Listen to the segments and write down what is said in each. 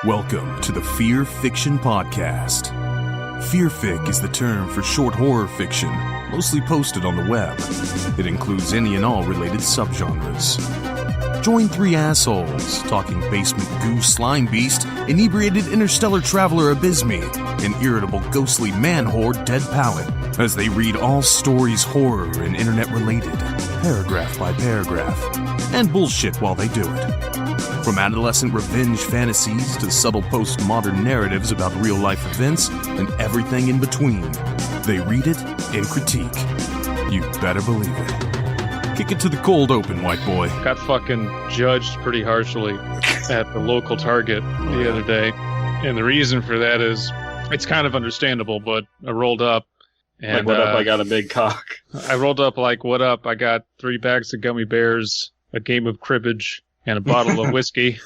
Welcome to the Fearfic Podcast. Fearfic is the term for short horror fiction, mostly posted on the web. It includes any and all related subgenres. Join three assholes talking basement goo Slimebeast, inebriated interstellar traveler Abysmii, and irritable ghostly man-horde Dead Palette, as they read all stories horror and internet-related, paragraph by paragraph, and bullshit while they do it. From adolescent revenge fantasies to subtle postmodern narratives about real-life events and everything in between, they read it and critique. You better believe it. Kick it to the cold open, white boy. Got fucking judged pretty harshly at the local Target the other day. And the reason for that is, it's kind of understandable, but I rolled up. And, like, what up, I got a big cock. I rolled up like, what up, I got 3 bags of gummy bears, a game of cribbage, and a bottle of whiskey.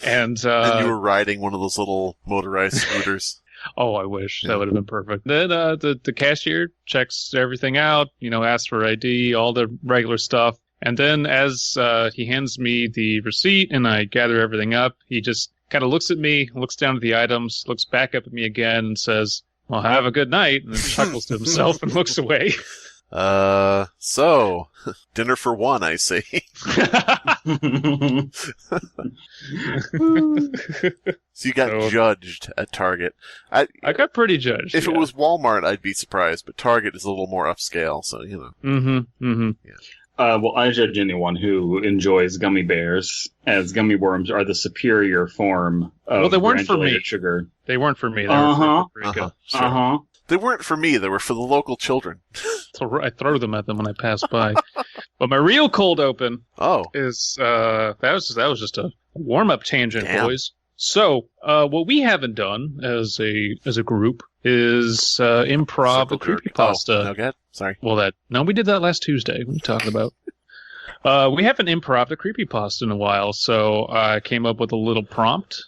And you were riding one of those little motorized scooters. Oh, I wish. That would have been perfect. Then the cashier checks everything out, asks for ID, all the regular stuff. And then as he hands me the receipt and I gather everything up, he just kind of looks at me, looks down at the items, looks back up at me again and says, well, have a good night, and then chuckles to himself and looks away. So, dinner for one, I see. So you got judged at Target. I got pretty judged. If it was Walmart, I'd be surprised, but Target is a little more upscale, so, Yeah. Well, I judge anyone who enjoys gummy bears, as gummy worms are the superior form of they weren't for me. Sugar. They weren't for me. They were for Rico. Sure. They weren't for me. They were for the local children. So I throw them at them when I pass by. But my real cold open is that was just a warm-up tangent, boys. So what we haven't done as a group is improv a creepypasta. Oh, okay. Sorry. Well, we did that last Tuesday. What are you talking about? We haven't improv a creepypasta in a while, so I came up with a little prompt.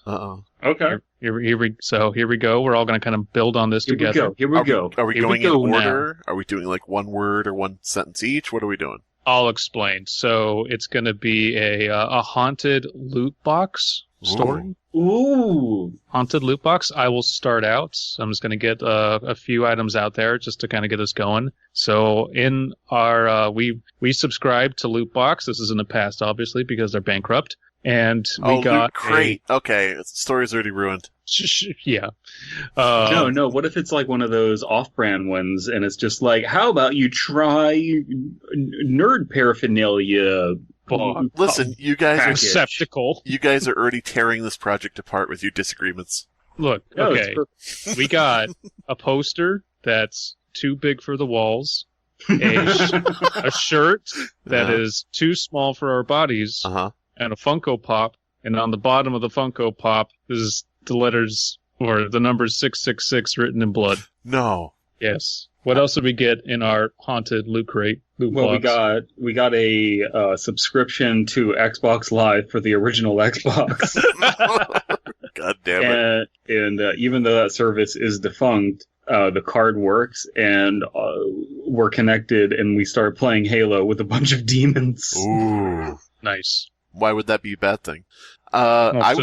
Okay. Here we go. We're all going to kind of build on this together. Here we go. Are we going in order? Now. Are we doing like one word or one sentence each? What are we doing? I'll explain. So it's going to be a haunted loot box story. Ooh. Haunted loot box. I will start out. I'm just going to get a few items out there just to kind of get us going. So in our we subscribe to loot box. This is in the past, obviously, because they're bankrupt. And we got Loot Crate. Okay, the story's already ruined. Yeah. No. What if it's like one of those off-brand ones, and it's just like, how about you try nerd paraphernalia? Listen, you guys are receptacle. You guys are already tearing this project apart with your disagreements. Look, okay, we got a poster that's too big for the walls, a shirt that is too small for our bodies. And a Funko Pop, and on the bottom of the Funko Pop is the letters or the numbers 666 written in blood. No. Yes. What else did we get in our haunted loot crate? We got a subscription to Xbox Live for the original Xbox. God damn it! And even though that service is defunct, the card works, and we're connected, and we start playing Halo with a bunch of demons. Ooh, nice. Why would that be a bad thing? I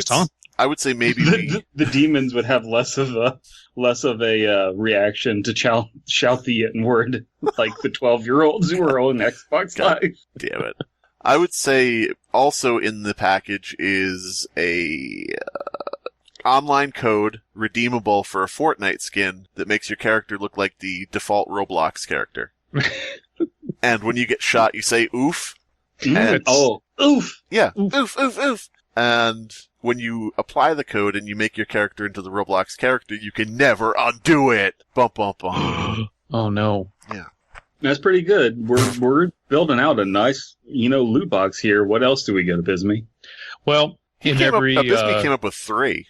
would say maybe the demons would have less of a reaction to shout the N-word like the 12-year-olds who are on Xbox Live. Damn it! I would say also in the package is a online code redeemable for a Fortnite skin that makes your character look like the default Roblox character. And when you get shot, you say "oof." Oof! Yeah, oof, oof, oof. And when you apply the code and you make your character into the Roblox character, you can never undo it. Bum, bum, bum. Oh, no. Yeah. That's pretty good. We're building out a nice, loot box here. What else do we get, Abysmii? Well, Abysmii came up with 3.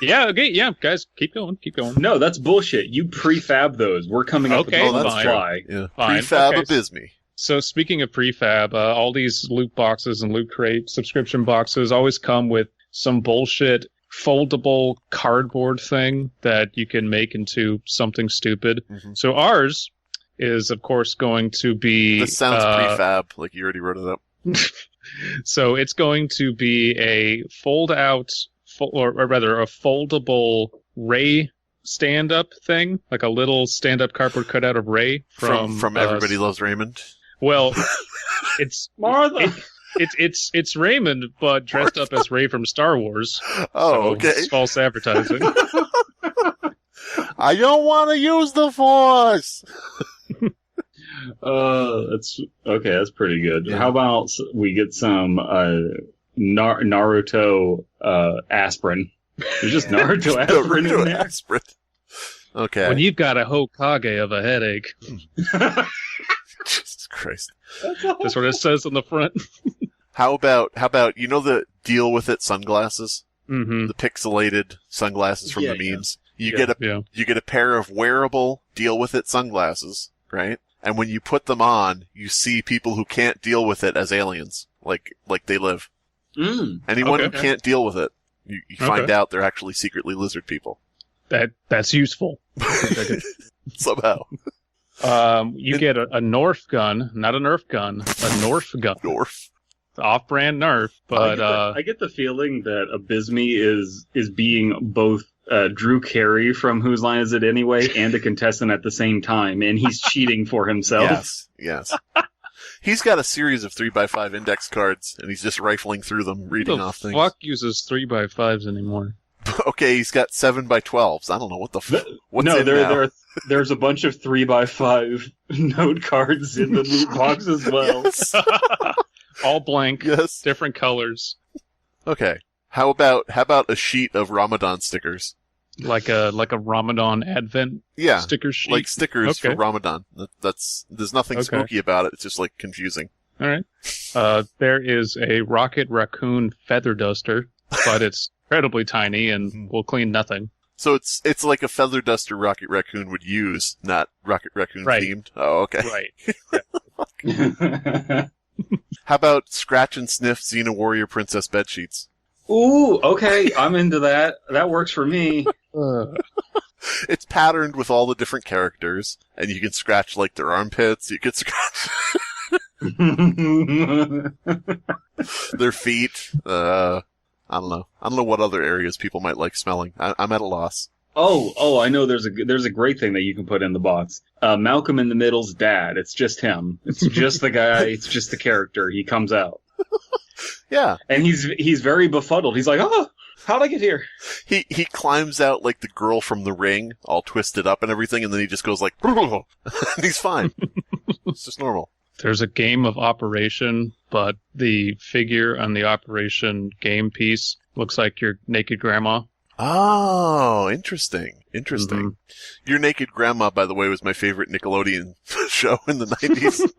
Yeah, okay, yeah, guys, keep going. No, that's bullshit. You prefab those. We're coming up with that's on the fly. Yeah. Fine. Prefab Abysmii. So speaking of prefab, all these loot boxes and loot crate subscription boxes always come with some bullshit foldable cardboard thing that you can make into something stupid. Mm-hmm. So ours is, of course, going to be... This sounds prefab, like you already wrote it up. So it's going to be a fold-out or rather a foldable Ray stand-up thing, like a little stand-up cardboard cutout of Ray from Everybody Loves Raymond. Well, it's Martha. It's Raymond, but dressed up as Ray from Star Wars. Oh, so okay. It's false advertising. I don't want to use the Force. That's okay. That's pretty good. Yeah. How about we get some Naruto aspirin? There's just Naruto aspirin in there. Aspirin. Okay. When you've got a Hokage of a headache. Jesus Christ. That's what it says on the front. How about the deal with it sunglasses? Mm-hmm. The pixelated sunglasses from the memes. You get a pair of wearable deal with it sunglasses, right? And when you put them on, you see people who can't deal with it as aliens, like they live. Anyone who can't deal with it, you find out they're actually secretly lizard people. That's useful. Somehow. You get a Norf gun, not a Nerf gun, a Norf gun. Norf. Off-brand Nerf, but I get the feeling that Abysmii is being both Drew Carey from Whose Line Is It Anyway and a contestant at the same time, and he's cheating for himself. Yes. He's got a series of 3x5 index cards, and he's just rifling through them, reading off things. Who the fuck uses 3x5s anymore? Okay, he's got 7x12s. I don't know what the what's in now. There's a bunch of 3x5 note cards in the loot box as well. Yes. All blank, yes, different colors. Okay, how about a sheet of Ramadan stickers? Like a Ramadan Advent sticker sheet? Like stickers for Ramadan. There's nothing spooky about it. It's just like confusing. All right. There is a Rocket Raccoon feather duster, but it's incredibly tiny and will clean nothing. So it's like a feather duster Rocket Raccoon would use, not Rocket Raccoon themed. Oh, okay. Right. How about Scratch and Sniff Xena Warrior Princess bedsheets? Ooh, okay, I'm into that. That works for me. It's patterned with all the different characters, and you can scratch like their armpits. You can scratch their feet. I don't know. I don't know what other areas people might like smelling. I'm at a loss. Oh! I know. There's a great thing that you can put in the box. Malcolm in the Middle's dad. It's just him. It's just the guy. It's just the character. He comes out. Yeah, and he's very befuddled. He's like, "Oh, how'd I get here?" He climbs out like the girl from The Ring, all twisted up and everything, and then he just goes like, and he's fine. It's just normal. There's a game of Operation, but the figure on the Operation game piece looks like your naked grandma. Oh, interesting. Mm-hmm. Your Naked Grandma, by the way, was my favorite Nickelodeon show in the 90s.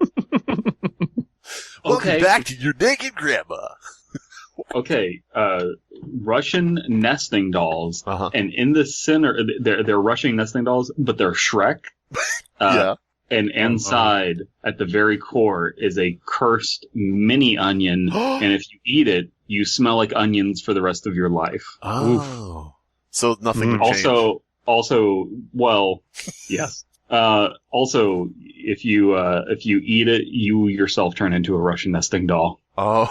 Welcome back to Your Naked Grandma. Okay, Russian nesting dolls, and in the center, they're Russian nesting dolls, but they're Shrek. Yeah. And inside, at the very core, is a cursed mini onion, and if you eat it, you smell like onions for the rest of your life. Oh. Oof. So nothing would change. Also, well, yes. Also, if you eat it, you yourself turn into a Russian nesting doll. Oh,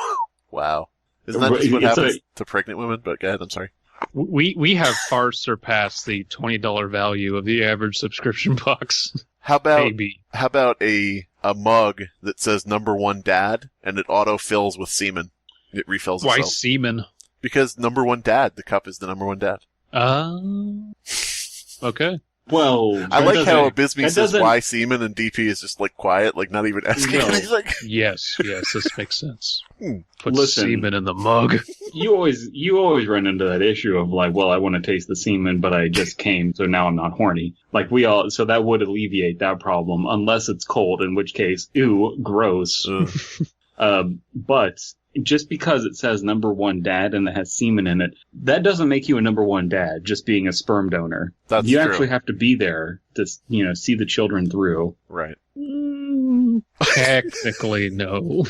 wow. Isn't that just what happens to pregnant women? But go ahead, I'm sorry. We have far surpassed the $20 value of the average subscription box. How about a mug that says #1 dad and it auto fills with semen? It refills itself. Why semen? Because #1 dad, the cup is the #1 dad. Okay. Well, I like how Abysmii says why semen and DP is just like quiet, like not even asking. No. He's like, yes, this makes sense. Put Listen, semen in the mug. You always run into that issue of like, well, I want to taste the semen, but I just came, so now I'm not horny. Like so that would alleviate that problem, unless it's cold, in which case, ew, gross. But just because it says #1 dad and it has semen in it, that doesn't make you a #1 dad, just being a sperm donor. That's you true. actually have to be there to, see the children through. Right. Technically, no.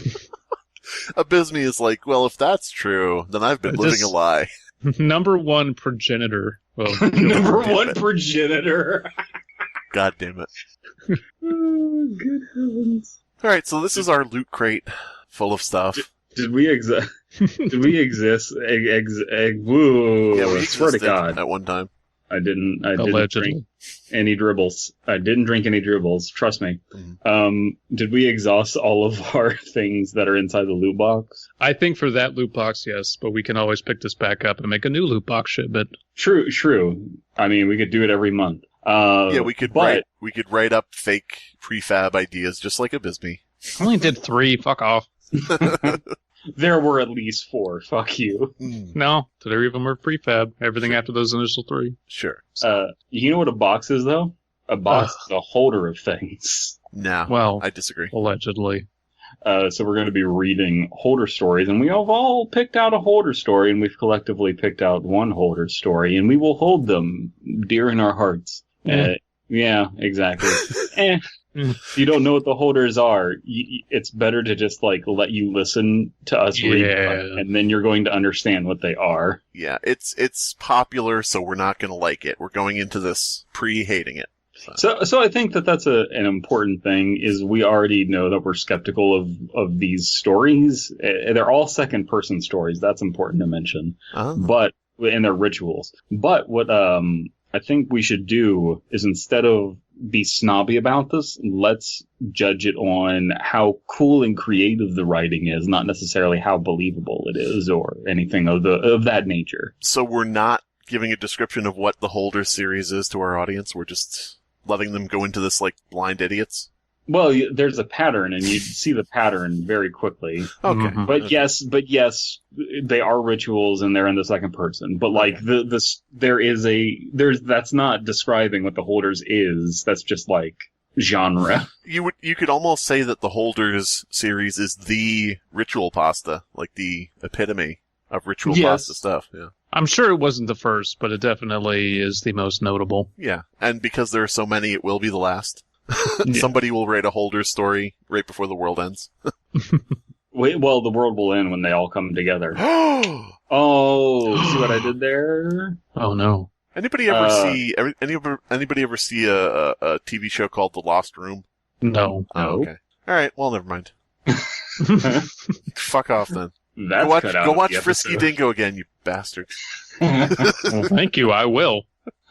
Abysmii is like, well, if that's true, then I've been living a lie. #1 progenitor. Well, #1 progenitor. God damn it. Oh, good heavens. Alright, so this is our loot crate full of stuff. Did we Did we exist? Woo! Yeah, we I swear to existed God. at one time. I didn't Allegedly. drink any dribbles. I didn't drink any dribbles. Trust me. Did we exhaust all of our things that are inside the loot box? I think for that loot box, yes, but we can always pick this back up and make a new loot box shipment. True. I mean, we could do it every month. Yeah, we could write up fake prefab ideas just like Abysmii. I only did 3. Fuck off. There were at least 4. Fuck you. No, 3 of them are prefab. Everything after those initial 3. Sure. You know what a box is, though? A box is a holder of things. No, Well, I disagree. allegedly. So we're going to be reading holder stories, and we have all picked out a holder story, and we've collectively picked out one holder story, and we will hold them dear in our hearts. Yeah, exactly. If you don't know what the holders are, it's better to just let you listen to us read them, and then you're going to understand what they are. Yeah, it's popular, so we're not going to like it. We're going into this pre-hating it. So I think that's an important thing, is we already know that we're skeptical of these stories. They're all second-person stories. That's important to mention. And they're rituals. But what I think we should do is, instead of be snobby about this, let's judge it on how cool and creative the writing is, not necessarily how believable it is or anything of that nature. So we're not giving a description of what the Holder series is to our audience. We're just letting them go into this like blind idiots. Well, there's a pattern, and you see the pattern very quickly. Okay. Mhm. But yes, they are rituals, and they're in the second person. But like that's not describing what the Holders is. That's just like genre. You could almost say that the Holders series is the ritual pasta, like the epitome of ritual pasta stuff. Yeah. I'm sure it wasn't the first, but it definitely is the most notable. Yeah, and because there are so many, it will be the last. Yeah. Somebody will write a Holder story right before the world ends. Wait, well, the world will end when they all come together. Oh, see what I did there? Oh no. Anybody ever see a TV show called The Lost Room? No. No. Okay. All right. Well, never mind. Fuck off then. That's Go watch Frisky Dingo again, you bastard. Well, thank you. I will.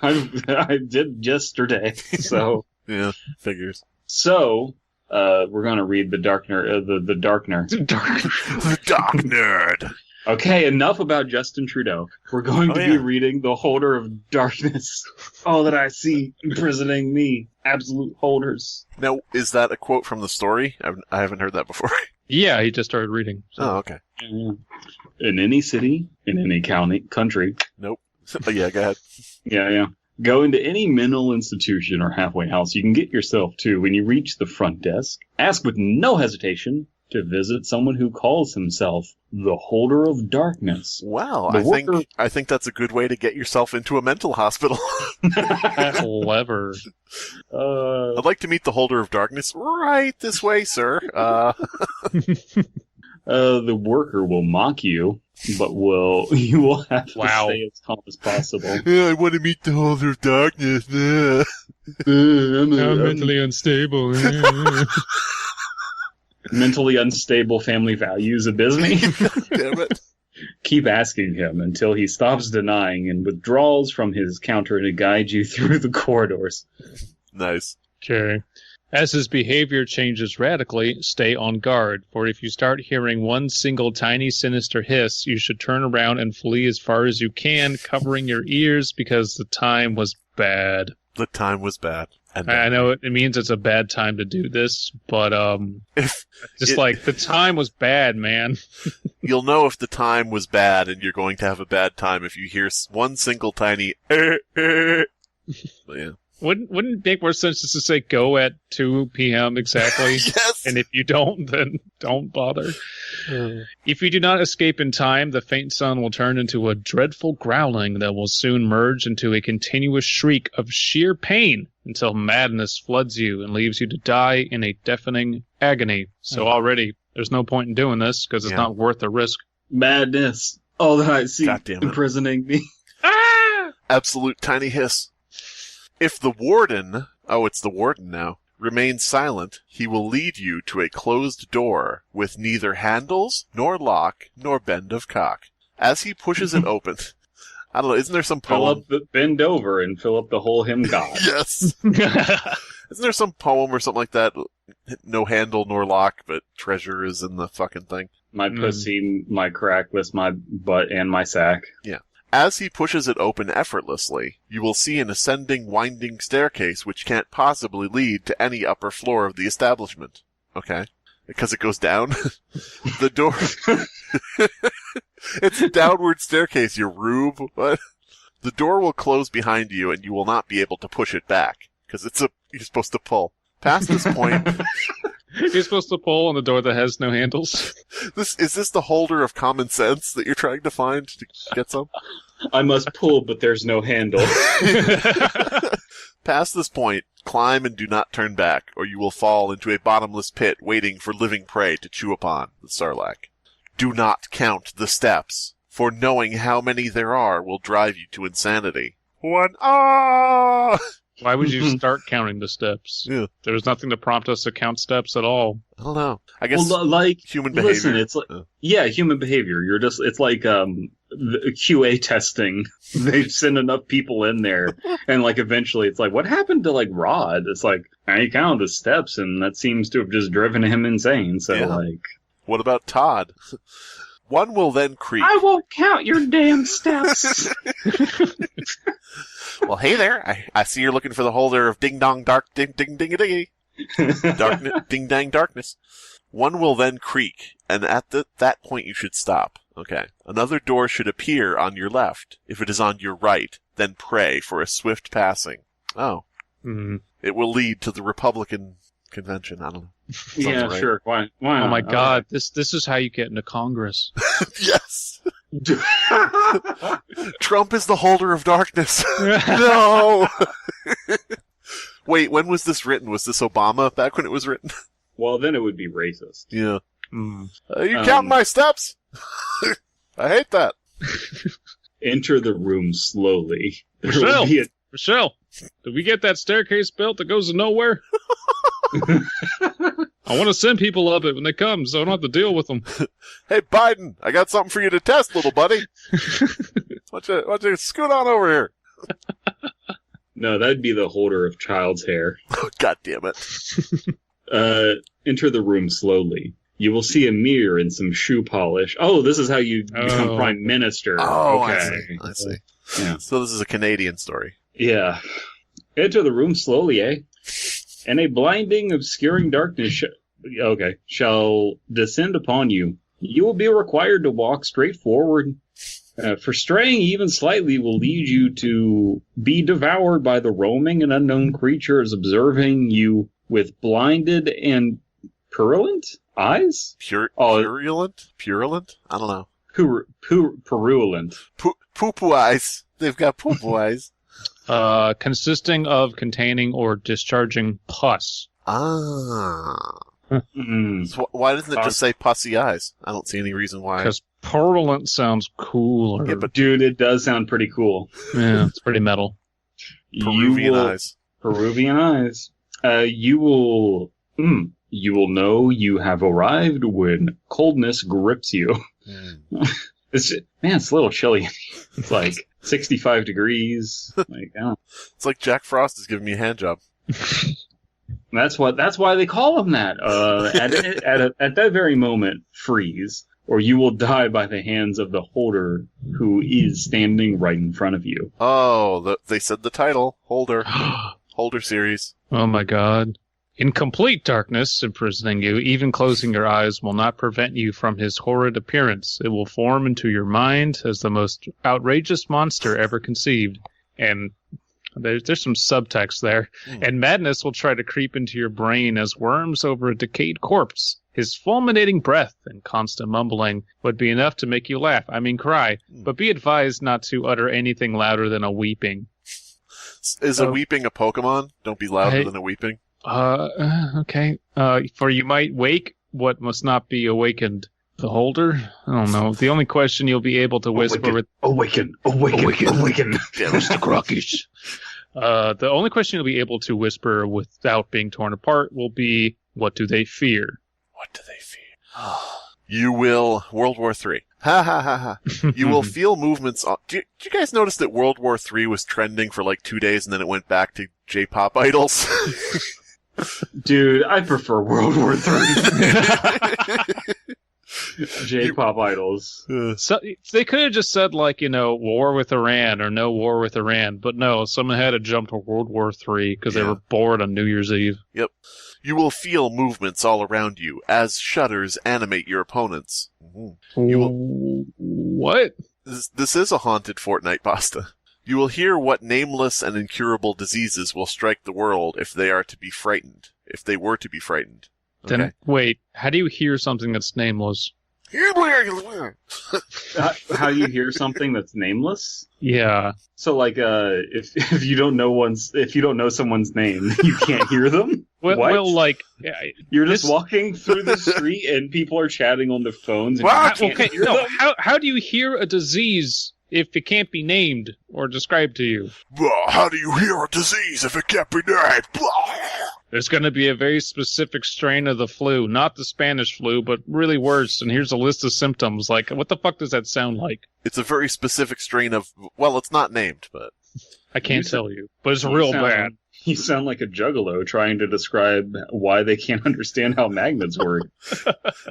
I did yesterday, so. Yeah, figures. So, we're going to read the Darkner. The Darkner. The Dark Nerd. Okay, enough about Justin Trudeau. We're going to be reading The Holder of Darkness. All that I see imprisoning me. Absolute holders. Now, is that a quote from the story? I haven't heard that before. Yeah, he just started reading. So. Oh, okay. In any city, in any country. Nope. Oh, yeah, go ahead. Yeah. Go into any mental institution or halfway house you can get yourself to. When you reach the front desk, ask with no hesitation to visit someone who calls himself the Holder of Darkness. Wow, I think that's a good way to get yourself into a mental hospital. Clever. I'd like to meet the Holder of Darkness. Right this way, sir. The worker will mock you, but you will have to stay as calm as possible. Yeah, I want to meet the Holder of Darkness. I'm mentally unstable. Mentally unstable family values, Abysmii. Damn it. Keep asking him until he stops denying and withdraws from his counter to guide you through the corridors. Nice. Okay. As his behavior changes radically, stay on guard, for if you start hearing one single tiny sinister hiss, you should turn around and flee as far as you can, covering your ears, because the time was bad. The time was bad. And I know it means it's a bad time to do this, but the time was bad, man. You'll know if the time was bad, and you're going to have a bad time if you hear one single tiny But yeah. Wouldn't it make more sense just to say go at 2 p.m. exactly? Yes! And if you don't, then don't bother. If you do not escape in time, the faint sun will turn into a dreadful growling that will soon merge into a continuous shriek of sheer pain until madness floods you and leaves you to die in a deafening agony. So already, there's no point in doing this because it's not worth the risk. Madness. All that I see God damn it. imprisoning me. Ah! Absolute tiny hiss. If the Warden... Oh, it's the Warden now. remain silent, he will lead you to a closed door with neither handles, nor lock, nor bend of cock. As he pushes it open, I don't know, isn't there some poem? Bend over and fill up the whole hymn God. Yes. Isn't there some poem or something like that? No handle nor lock, but treasure is in the fucking thing. My pussy, my crackless, my butt, and my sack. Yeah. As he pushes it open effortlessly, you will see an ascending, winding staircase which can't possibly lead to any upper floor of the establishment. Okay. Because it goes down. The door... It's a downward staircase, you rube. What? The door will close behind you and you will not be able to push it back. Because you're supposed to pull. Past this point... You're supposed to pull on the door that has no handles. Is this the holder of common sense that you're trying to find to get some? I must pull, but there's no handle. Past this point, climb and do not turn back, or you will fall into a bottomless pit waiting for living prey to chew upon, the Sarlacc. Do not count the steps, for knowing how many there are will drive you to insanity. One, Why would you start counting the steps? Yeah. There was nothing to prompt us to count steps at all. I don't know. I guess human behavior. Listen, it's like, human behavior. It's like the QA testing. They send enough people in there, and like eventually, it's like, what happened to like Rod? It's like I counted the steps, and that seems to have just driven him insane. So like, what about Todd? One will then creep. I won't count your damn steps. Well, hey there. I see you're looking for the holder of ding dong dark ding ding ding dingy. Ding dang darkness. One will then creak, and at that point you should stop. Okay. Another door should appear on your left. If it is on your right, then pray for a swift passing. Oh. Mm. It will lead to the Republican convention. I don't know. Yeah, right. Sure. Why not? Oh my God. This is how you get into Congress. Yes. Trump is the holder of darkness. No. Wait, when was this written? Was this Obama back when it was written? Well, then it would be racist. Yeah. You count my steps? I hate that. Enter the room slowly. Michelle, did we get that staircase built that goes to nowhere? I want to send people up it when they come, so I don't have to deal with them. Hey, Biden, I got something for you to test, little buddy. Why don't you scoot on over here? No, that'd be the holder of child's hair. Oh, God damn it. Enter the room slowly. You will see a mirror and some shoe polish. Oh, this is how you become prime minister. Oh, okay. I see. Yeah. So this is a Canadian story. Yeah. Enter the room slowly, eh? And a blinding, obscuring darkness shall descend upon you. You will be required to walk straight forward. For straying even slightly will lead you to be devoured by the roaming and unknown creatures observing you with blinded and purulent eyes? Purulent? Purulent? I don't know. Purulent. Poo-poo eyes. They've got poo-poo eyes. Consisting of containing or discharging pus. Ah. So why doesn't it just say pussy eyes? I don't see any reason why. Because purulent sounds cooler. Yeah, but dude, it does sound pretty cool. Yeah, it's pretty metal. Peruvian eyes. Peruvian eyes. You will know you have arrived when coldness grips you. It's a little chilly. It's like 65 degrees. It's like Jack Frost is giving me a hand job. That's why they call him that. At that very moment, freeze, or you will die by the hands of the holder who is standing right in front of you. Oh, they said the title. Holder. Holder series. Oh my God. In complete darkness, imprisoning you, even closing your eyes will not prevent you from his horrid appearance. It will form into your mind as the most outrageous monster ever conceived. And there's some subtext there. And madness will try to creep into your brain as worms over a decayed corpse. His fulminating breath and constant mumbling would be enough to make you laugh, cry, but be advised not to utter anything louder than a weeping. Is a weeping a Pokemon? Don't be louder than a weeping. Okay. For you might wake what must not be awakened. The holder? I don't know. The only question you'll be able to whisper with... Awaken! Awaken! Awaken! Mr. Crockish. The only question you'll be able to whisper without being torn apart will be, what do they fear? What do they fear? You will... World War III. Ha ha ha ha. You will feel movements... Did you guys notice that World War III was trending for like 2 days and then it went back to J-pop idols? Dude, I prefer World War III. J-pop idols. So they could have just said, like, war with Iran or no war with Iran, but no, someone had to jump to World War III because they were bored on New Year's Eve. Yep. You will feel movements all around you as shudders animate your opponents. You will... What? This is a haunted Fortnite pasta. You will hear what nameless and incurable diseases will strike the world if they are to be frightened. If they were to be frightened. Okay. Then, wait, how do you hear something that's nameless? How do you hear something that's nameless? Yeah. So, like, if you don't know someone's name, you can't hear them. Well, like, you're just walking through the street and people are chatting on their phones. And you can't hear them? How do you hear a disease if it can't be named or described to you? How do you hear a disease if it can't be named? There's going to be a very specific strain of the flu, not the Spanish flu, but really worse. And here's a list of symptoms. Like, what the fuck does that sound like? It's a very specific strain of, well, it's not named, but... I can't tell you, but it's real bad. You sound like a juggalo trying to describe why they can't understand how magnets work.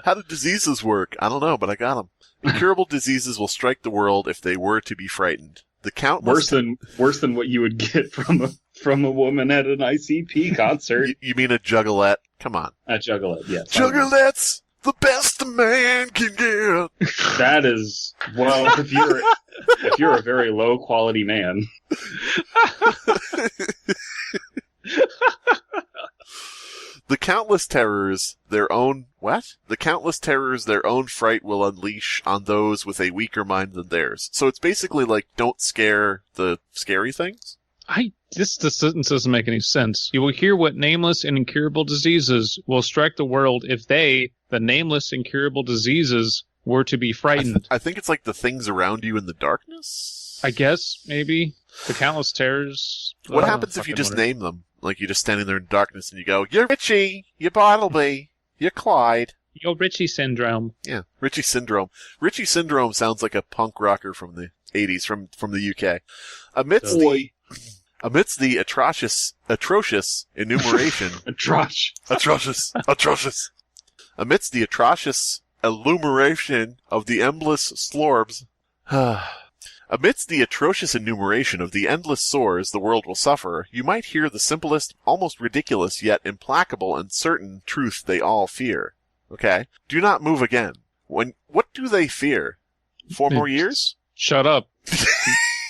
How do diseases work? I don't know, but I got them. Incurable diseases will strike the world if they were to be frightened. The countless... Worse than what you would get from a woman at an ICP concert. You mean a juggalette? Come on. A juggalette, yes. Juggalette's the best a man can get. That is, well, if you're a very low quality man. The countless terrors their own fright will unleash on those with a weaker mind than theirs. So it's basically like, don't scare the scary things? This sentence doesn't make any sense. You will hear what nameless and incurable diseases will strike the world if they, the nameless incurable diseases, were to be frightened. I think it's like the things around you in the darkness? I guess, maybe. The countless terrors. What happens if you just name them? Like, you're just standing there in darkness and you go, you're Richie, you're Bartleby, you're Clyde. You're Richie Syndrome. Yeah, Richie Syndrome. Richie Syndrome sounds like a punk rocker from the 80s, from the UK. Amidst the atrocious enumeration... Atrocious. Amidst the atrocious enumeration of the endless slorbs... Amidst the atrocious enumeration of the endless sores the world will suffer, you might hear the simplest, almost ridiculous, yet implacable and certain truth they all fear. Okay? Do not move again. What do they fear? 4 more years? Shut up.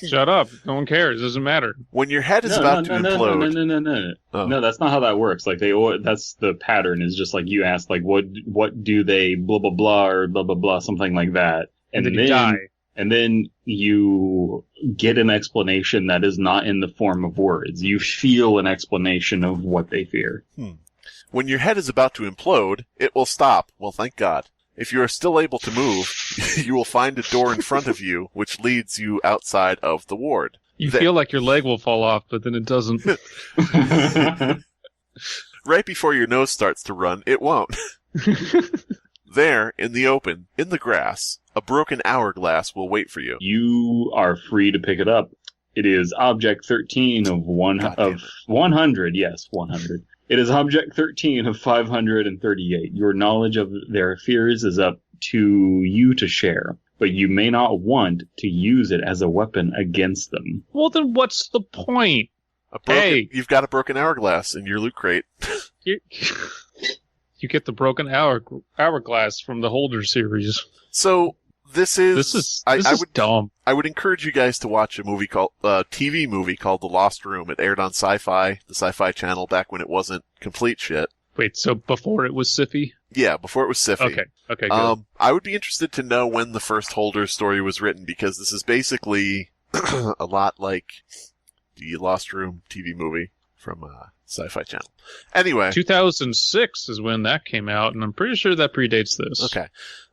Shut up. No one cares. It doesn't matter. When your head is about to implode... No. Oh. No, that's not how that works. Like, that's the pattern, is just like you ask, like, what do they blah, blah, blah, or blah, blah, blah, something like that. And then you die. And then you get an explanation that is not in the form of words. You feel an explanation of what they fear. When your head is about to implode, it will stop. Well, thank God. If you are still able to move, you will find a door in front of you, which leads you outside of the ward. You feel like your leg will fall off, but then it doesn't. Right before your nose starts to run, it won't. There, in the open, in the grass, a broken hourglass will wait for you. You are free to pick it up. It is object 13 of 100. Yes, 100. It is object 13 of 538. Your knowledge of their fears is up to you to share, but you may not want to use it as a weapon against them. Well, then what's the point? You've got a broken hourglass in your loot crate. You get the broken hourglass from the Holder series. So this is dumb. I would encourage you guys to watch a movie called TV movie called The Lost Room. It aired on Sci-Fi, the Sci-Fi Channel, back when it wasn't complete shit. Wait, so before it was Sci-Fi? Yeah, before it was Sci-Fi. Okay, good. I would be interested to know when the first Holder story was written, because this is basically a lot like the Lost Room TV movie from Sci-Fi Channel. Anyway. 2006 is when that came out, and I'm pretty sure that predates this. Okay.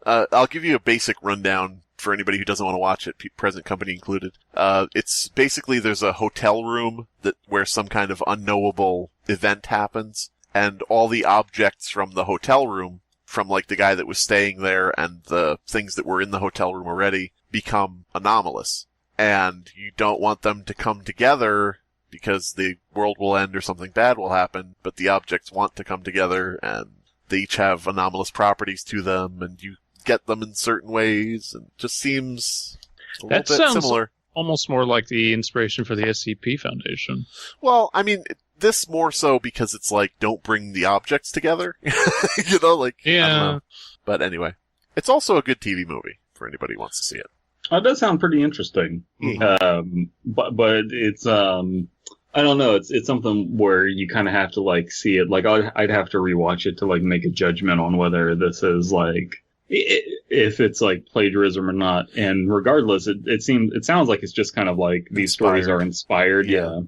I'll give you a basic rundown for anybody who doesn't want to watch it, present company included. It's basically there's a hotel room where some kind of unknowable event happens, and all the objects from the hotel room, from like the guy that was staying there and the things that were in the hotel room already, become anomalous. And you don't want them to come together because the world will end or something bad will happen, but the objects want to come together, and they each have anomalous properties to them, and you get them in certain ways, and it just seems a little bit similar. Almost more like the inspiration for the SCP Foundation. Well, I mean, this more so because it's like, don't bring the objects together. You know, like, yeah. I don't know. But anyway, it's also a good TV movie for anybody who wants to see it. That does sound pretty interesting. Mm-hmm. But it's, I don't know, it's something where you kind of have to, like, see it. Like, I'd have to rewatch it to, like, make a judgment on whether this is, like, if it's, like, plagiarism or not. And regardless, it sounds like it's just kind of like these stories are inspired. Yeah.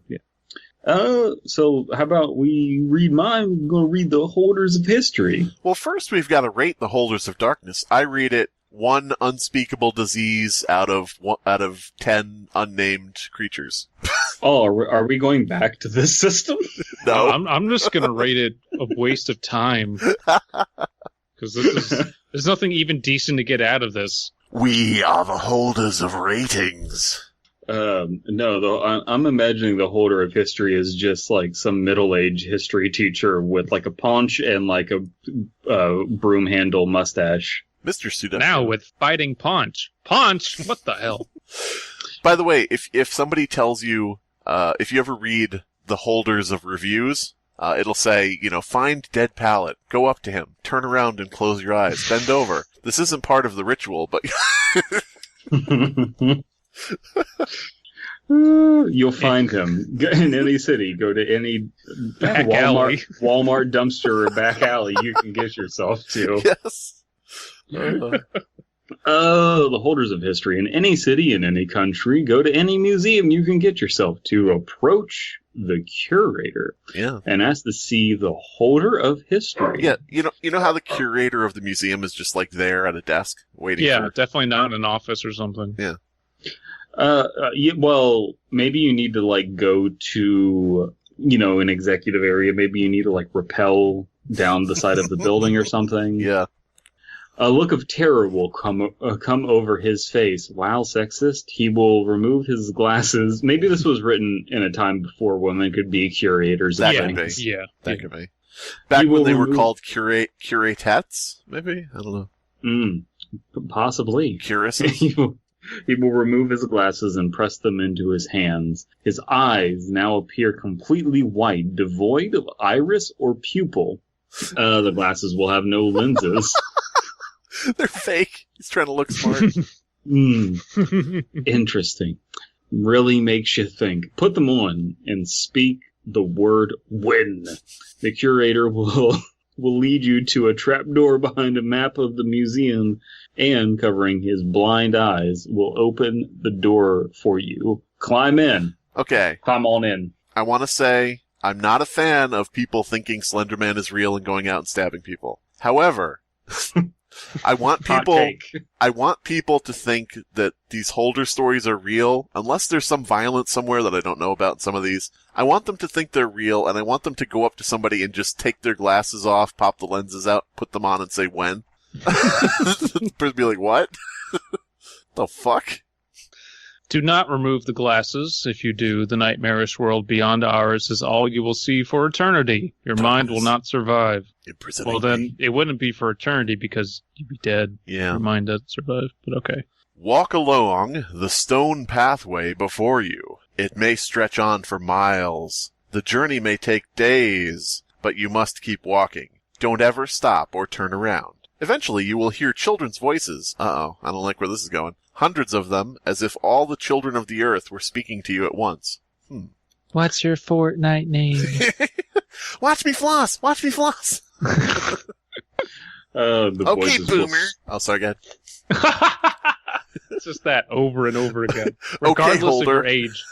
So how about we read mine? We're going to read The Holders of History. Well, first we've got to rate The Holders of Darkness. I read it 1 unspeakable disease out of 10 unnamed creatures. Oh, are we going back to this system? No. I'm just going to rate it a waste of time. Because there's nothing even decent to get out of this. We are the holders of ratings. No, though, I'm imagining the holder of history is just like some middle-aged history teacher with like a paunch and like a broom handle mustache. Mr. Suda. Now with fighting paunch. Paunch? What the hell? By the way, if somebody tells you, if you ever read the holders of reviews, it'll say, find dead pallet, go up to him, turn around and close your eyes, bend over. This isn't part of the ritual, but... You'll find him in any city. Go to any Walmart dumpster or back alley you can get yourself to. Yes. The holders of history in any city, in any country. Go to any museum you can get yourself to. Approach the curator. Yeah. And ask to see the holder of history. Yeah. You know how the curator of the museum is just like there at a desk waiting Yeah, for... definitely not in an office or something. Yeah. Well, maybe you need to like go to, an executive area. Maybe you need to like rappel down the side of the building or something. Yeah. A look of terror will come over his face. Wow, sexist. He will remove his glasses. Maybe this was written in a time before women could be curators. That and could things. be. Yeah. That could be. Back when they were called curatettes, maybe? I don't know. Possibly. Curisses? He will remove his glasses and press them into his hands. His eyes now appear completely white, devoid of iris or pupil. The glasses will have no lenses. They're fake. He's trying to look smart. Interesting. Really makes you think. Put them on and speak the word win. The curator will lead you to a trapdoor behind a map of the museum, and covering his blind eyes will open the door for you. Climb in. Okay. Climb on in. I want to say I'm not a fan of people thinking Slenderman is real and going out and stabbing people. However, I want people to think that these holder stories are real, unless there's some violence somewhere that I don't know about in some of these. I want them to think they're real, and I want them to go up to somebody and just take their glasses off, pop the lenses out, put them on, and say, when? The person be like, what? The fuck? Do not remove the glasses. If you do, the nightmarish world beyond ours is all you will see for eternity. Your mind will not survive. Well, then it wouldn't be for eternity because you'd be dead. Yeah. Your mind doesn't survive, but okay. Walk along the stone pathway before you. It may stretch on for miles. The journey may take days, but you must keep walking. Don't ever stop or turn around. Eventually you will hear children's voices. Uh-oh, I don't like where this is going. Hundreds of them, as if all the children of the earth were speaking to you at once. What's your Fortnite name? Watch me floss! Watch me floss! Okay, boomer. Oh, sorry, go ahead. It's just that over and over again, regardless of your age.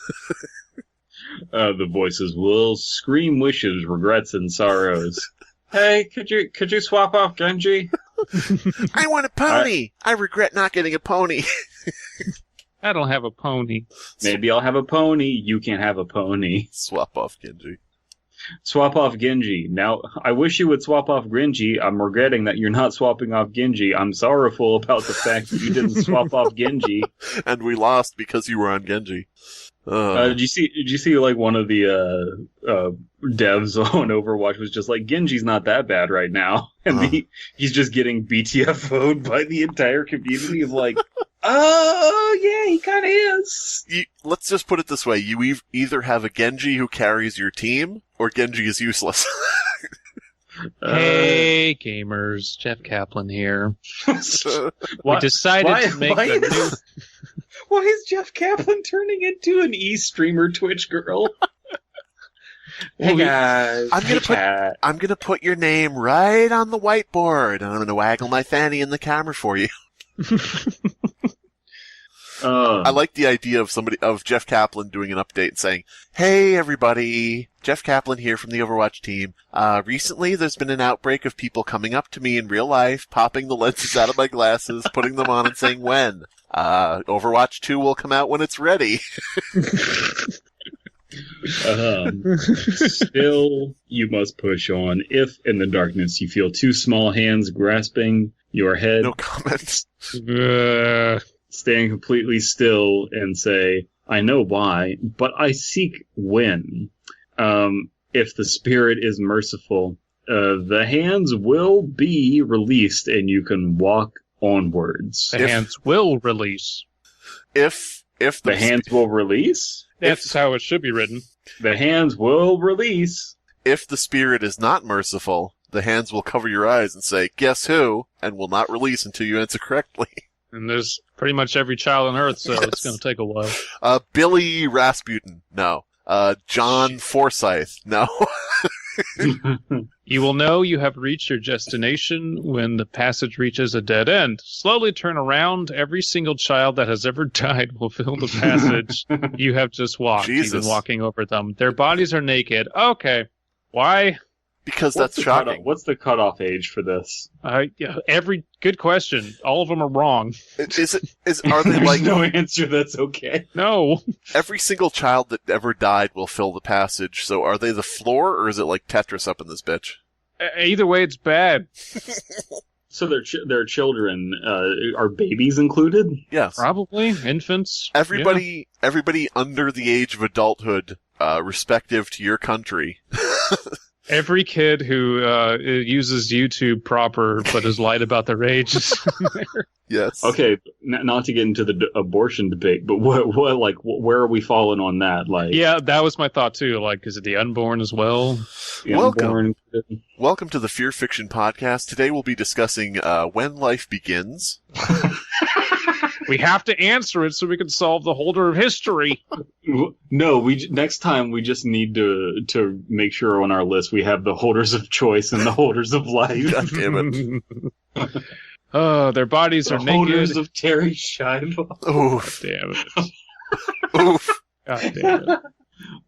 The voices will scream wishes, regrets, and sorrows. Hey, could you swap off Genji? I want a pony! I regret not getting a pony. I don't have a pony. Maybe I'll have a pony. You can't have a pony. Swap off Genji. Swap off Genji. Now, I wish you would swap off Genji. I'm regretting that you're not swapping off Genji. I'm sorrowful about the fact that you didn't swap off Genji. And we lost because you were on Genji. Did you see like one of the devs on Overwatch was just like, Genji's not that bad right now, and he's just getting BTFO'd by the entire community of like, oh yeah, he kind of is. Let's just put it this way: you either have a Genji who carries your team, or Genji is useless. Hey gamers, Geoff Kaplan here. We decided to make a new. Why is Geoff Kaplan turning into an e-streamer Twitch girl? Hey guys, I'm gonna put your name right on the whiteboard, and I'm gonna waggle my fanny in the camera for you. I like the idea of Geoff Kaplan doing an update and saying, "Hey everybody, Geoff Kaplan here from the Overwatch team. Recently there's been an outbreak of people coming up to me in real life, popping the lenses out of my glasses, putting them on and saying when. Overwatch 2 will come out when it's ready." Still, you must push on. If in the darkness you feel two small hands grasping your head, no comments. Stand completely still and say, "I know why, but I seek when." If the spirit is merciful, the hands will be released and you can walk onwards. The hands will release. If the hands will release? That's how it should be written. The hands will release. If the spirit is not merciful, the hands will cover your eyes and say, "Guess who?" and will not release until you answer correctly. And there's pretty much every child on Earth, so it's going to take a while. Billy Rasputin, no. John Forsyth, no. You will know you have reached your destination when the passage reaches a dead end. Slowly turn around. Every single child that has ever died will fill the passage you have just walked, even walking over them. Their bodies are naked. Okay. Why? Because that's shocking. What's the cutoff age for this? Every good question. All of them are wrong. Are they like no answer that's okay? No. Every single child that ever died will fill the passage. So are they the floor, or is it like Tetris up in this bitch? Either way, it's bad. So their children are babies included? Yes, probably infants. Everybody under the age of adulthood, respective to your country. Every kid who uses YouTube proper but is light about their age is there. Yes. Okay, not to get into the abortion debate, but where are we falling on that? Like, yeah, that was my thought too. Like, is it the unborn as well? Welcome to the Fear Fiction Podcast. Today we'll be discussing when life begins. We have to answer it so we can solve the holder of history. No, next time we just need to make sure on our list we have the holders of choice and the holders of life. God damn it. Oh, their bodies are naked. Holders of Terry Scheibe. Oof. Damn it. Oof. God damn it.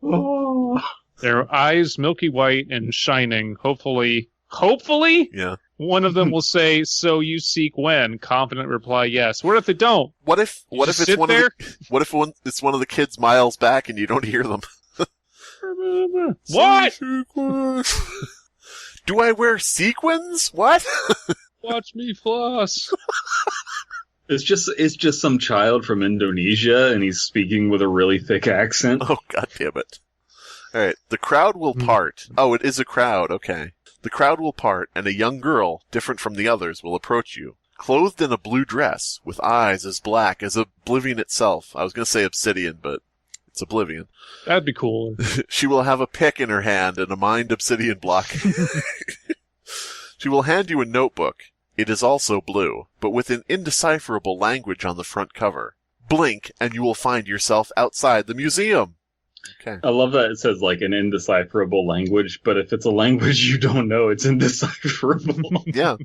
Oh. Their eyes milky white and shining. Hopefully, yeah. One of them will say, "So you seek when?" Confident reply, "Yes." What if they don't? What if it's one of the kids miles back and you don't hear them? What? Do I wear sequins? What? Watch me floss. It's just some child from Indonesia and he's speaking with a really thick accent. Oh, God damn it. Alright, the crowd will part. Oh, it is a crowd, okay. The crowd will part, and a young girl, different from the others, will approach you. Clothed in a blue dress, with eyes as black as oblivion itself. I was going to say obsidian, but it's oblivion. That'd be cool. She will have a pick in her hand and a mined obsidian block. She will hand you a notebook. It is also blue, but with an indecipherable language on the front cover. Blink, and you will find yourself outside the museum. Okay. I love that it says like an indecipherable language, but if it's a language you don't know, it's indecipherable. Yeah.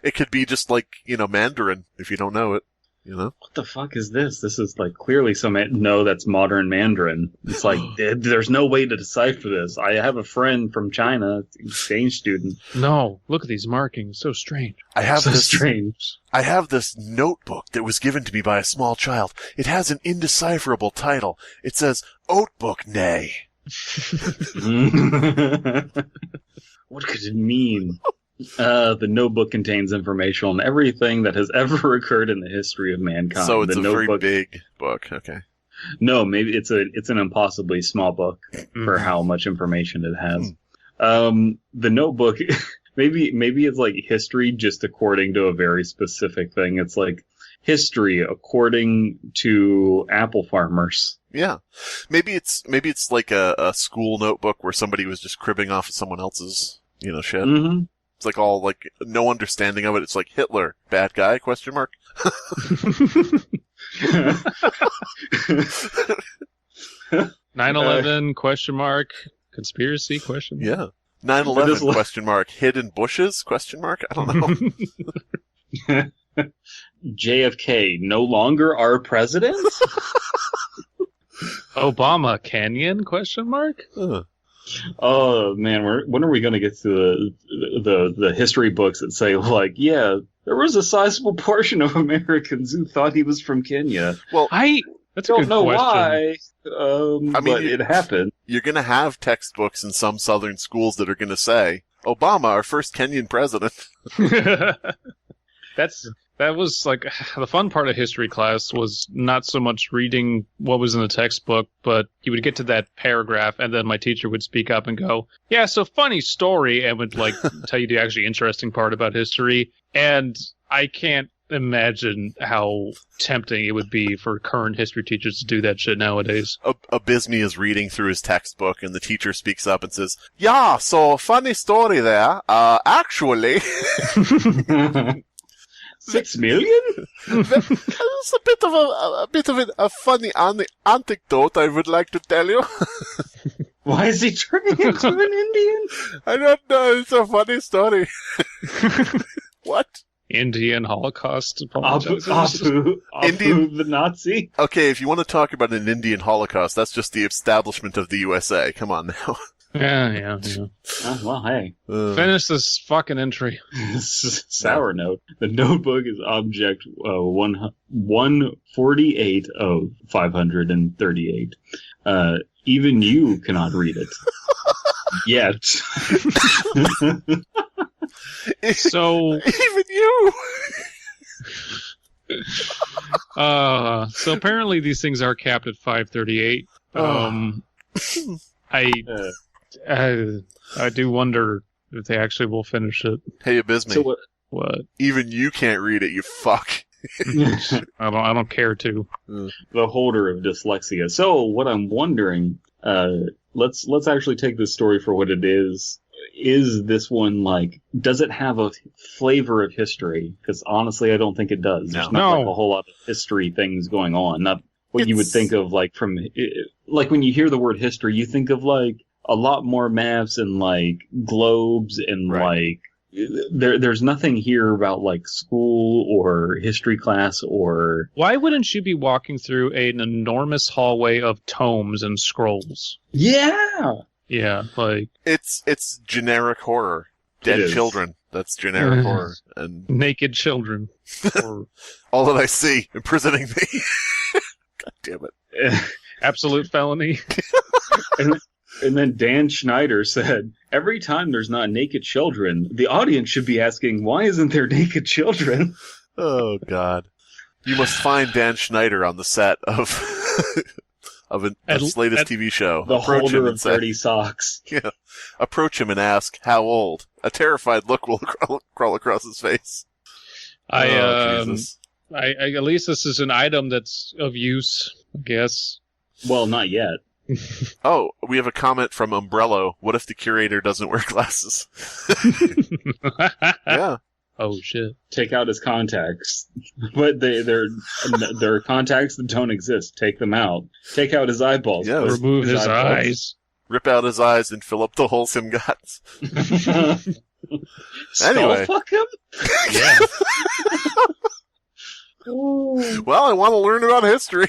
It could be just like, Mandarin, if you don't know it. you know? What the fuck is this? This is like clearly that's modern Mandarin. It's like, there's no way to decipher this. I have a friend from China, exchange student. No, look at these markings. So strange. I have Strange. I have this notebook that was given to me by a small child. It has an indecipherable title. It says, Oatbook Nay. What could it mean? The notebook contains information on everything that has ever occurred in the history of mankind. So it's the a notebook... very big book, okay. No, maybe it's an impossibly small book for how much information it has. The notebook, maybe it's like history just according to a very specific thing. It's like history according to apple farmers. Yeah. Maybe it's like a school notebook where somebody was just cribbing off of someone else's, shit. Mm-hmm. It's like all like no understanding of it. It's like Hitler, bad guy, question mark. 9/11 question mark, conspiracy question mark. Yeah. 9/11 question mark, hidden bushes question mark. I don't know. JFK no longer our president? Obama Canyon question mark? Oh man, when are we going to get to the history books that say like, yeah, there was a sizable portion of Americans who thought he was from Kenya. Well, that's a good know question. why. But it happened. You're going to have textbooks in some southern schools that are going to say, Obama, our first Kenyan president. That was like the fun part of history class was not so much reading what was in the textbook, but you would get to that paragraph and then my teacher would speak up and go, yeah, so funny story, and would like tell you the actually interesting part about history. And I can't imagine how tempting it would be for current history teachers to do that shit nowadays. Abysmii is reading through his textbook and the teacher speaks up and says, yeah, so funny story there. Actually... 6 million? It's a bit of a funny anecdote I would like to tell you. Why is he turning into an Indian? I don't know. It's a funny story. What? Indian Holocaust Abu the Nazi? Okay, if you want to talk about an Indian Holocaust, that's just the establishment of the USA. Come on now. Yeah. Well, hey. Finish this fucking entry. Sour note. The notebook is object 148 of 538. Even you cannot read it. Yet. So... Even you! So apparently these things are capped at 538. I do wonder if they actually will finish it. Hey, Abysmii. So what? Even you can't read it, you fuck. I don't care to. The holder of dyslexia. So what I'm wondering, let's actually take this story for what it is. Is this one like? Does it have a flavor of history? Because honestly, I don't think it does. There's not like a whole lot of history things going on. Not what you would think of like like when you hear the word history, you think of like a lot more maps and like globes and like there's nothing here about like school or history class or... Why wouldn't you be walking through an enormous hallway of tomes and scrolls? Yeah! Yeah, like... It's generic horror. Dead children. That's generic horror. And naked children. All that I see imprisoning me. God damn it. Absolute felony. And then Dan Schneider said, every time there's not naked children, the audience should be asking, why isn't there naked children? Oh, God. You must find Dan Schneider on the set of his latest TV show. The holder of dirty socks. Yeah. Approach him and ask, how old? A terrified look will crawl across his face. Jesus. At least this is an item that's of use, I guess. Well, not yet. Oh, we have a comment from Umbrello. What if the curator doesn't wear glasses? Yeah. Oh, shit. Take out his contacts. But they're contacts that don't exist. Take them out. Take out his eyeballs. Yeah, remove his eyes. Rip out his eyes and fill up the holes him got. Anyway. Fuck him? Yeah. Well, Well, I want to learn about history.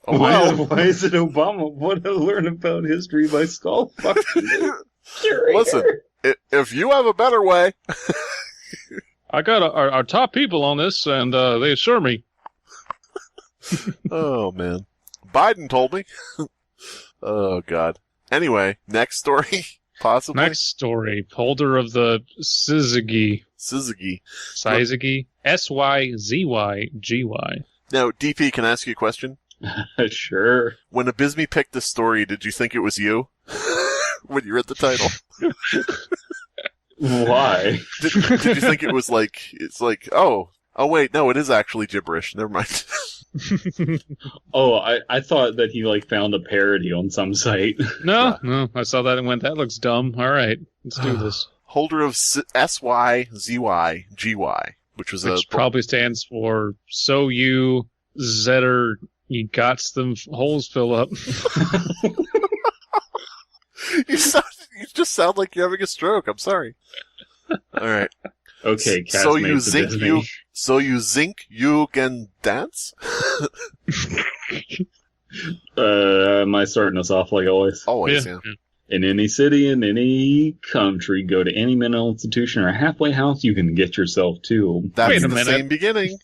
Oh, well. Why is it Obama want to learn about history by skull fucking curator? Listen, if you have a better way. I got our top people on this, and they assure me. Oh, man. Biden told me. Oh, God. Anyway, next story, possibly? Next story. Holder of the Syzygy. Syzygy. Syzygy. Syzygy. Now, DP, can I ask you a question? Sure. When Abysmii picked this story, did you think it was you? When you read the title? Why? Did you think it was like, it's like, oh wait, no, it is actually gibberish. Never mind. Oh, I thought that he like found a parody on some site. No, I saw that and went, that looks dumb. All right, let's do this. Holder of SYZYGY, which probably stands for So You Zetter You Gots Them Holes Fill Up. You just sound like you're having a stroke. I'm sorry. All right. Okay, so you think you can dance? Am I starting us off like always? Always, yeah. In any city, in any country, go to any mental institution or halfway house you can get yourself to. That's the same beginning.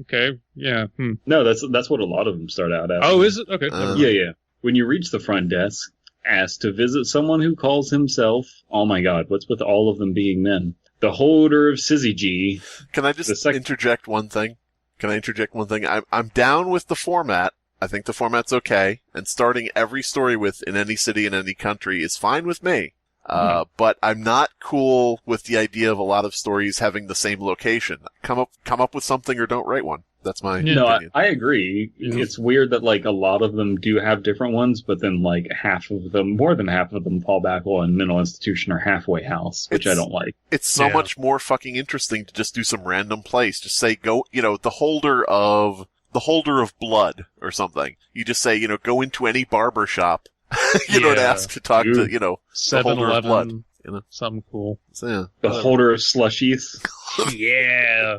Okay, yeah. No, that's what a lot of them start out as. Oh, is it? Okay. Yeah. When you reach the front desk, ask to visit someone who calls himself, oh my god, what's with all of them being men? The holder of Syzygy. Can I just interject one thing? I'm down with the format. I think the format's okay. And starting every story with in any city, in any country is fine with me. But I'm not cool with the idea of a lot of stories having the same location. Come up with something or don't write one. That's my opinion. No, I agree. It's weird that like a lot of them do have different ones, but then like more than half of them fall back on mental institution or halfway house, which I don't like. It's so much more fucking interesting to just do some random place. Just say the holder of blood or something. You just say, go into any barber shop. And ask to talk to, the holder of blood. Something cool. So, yeah. The holder of slushies. Yeah.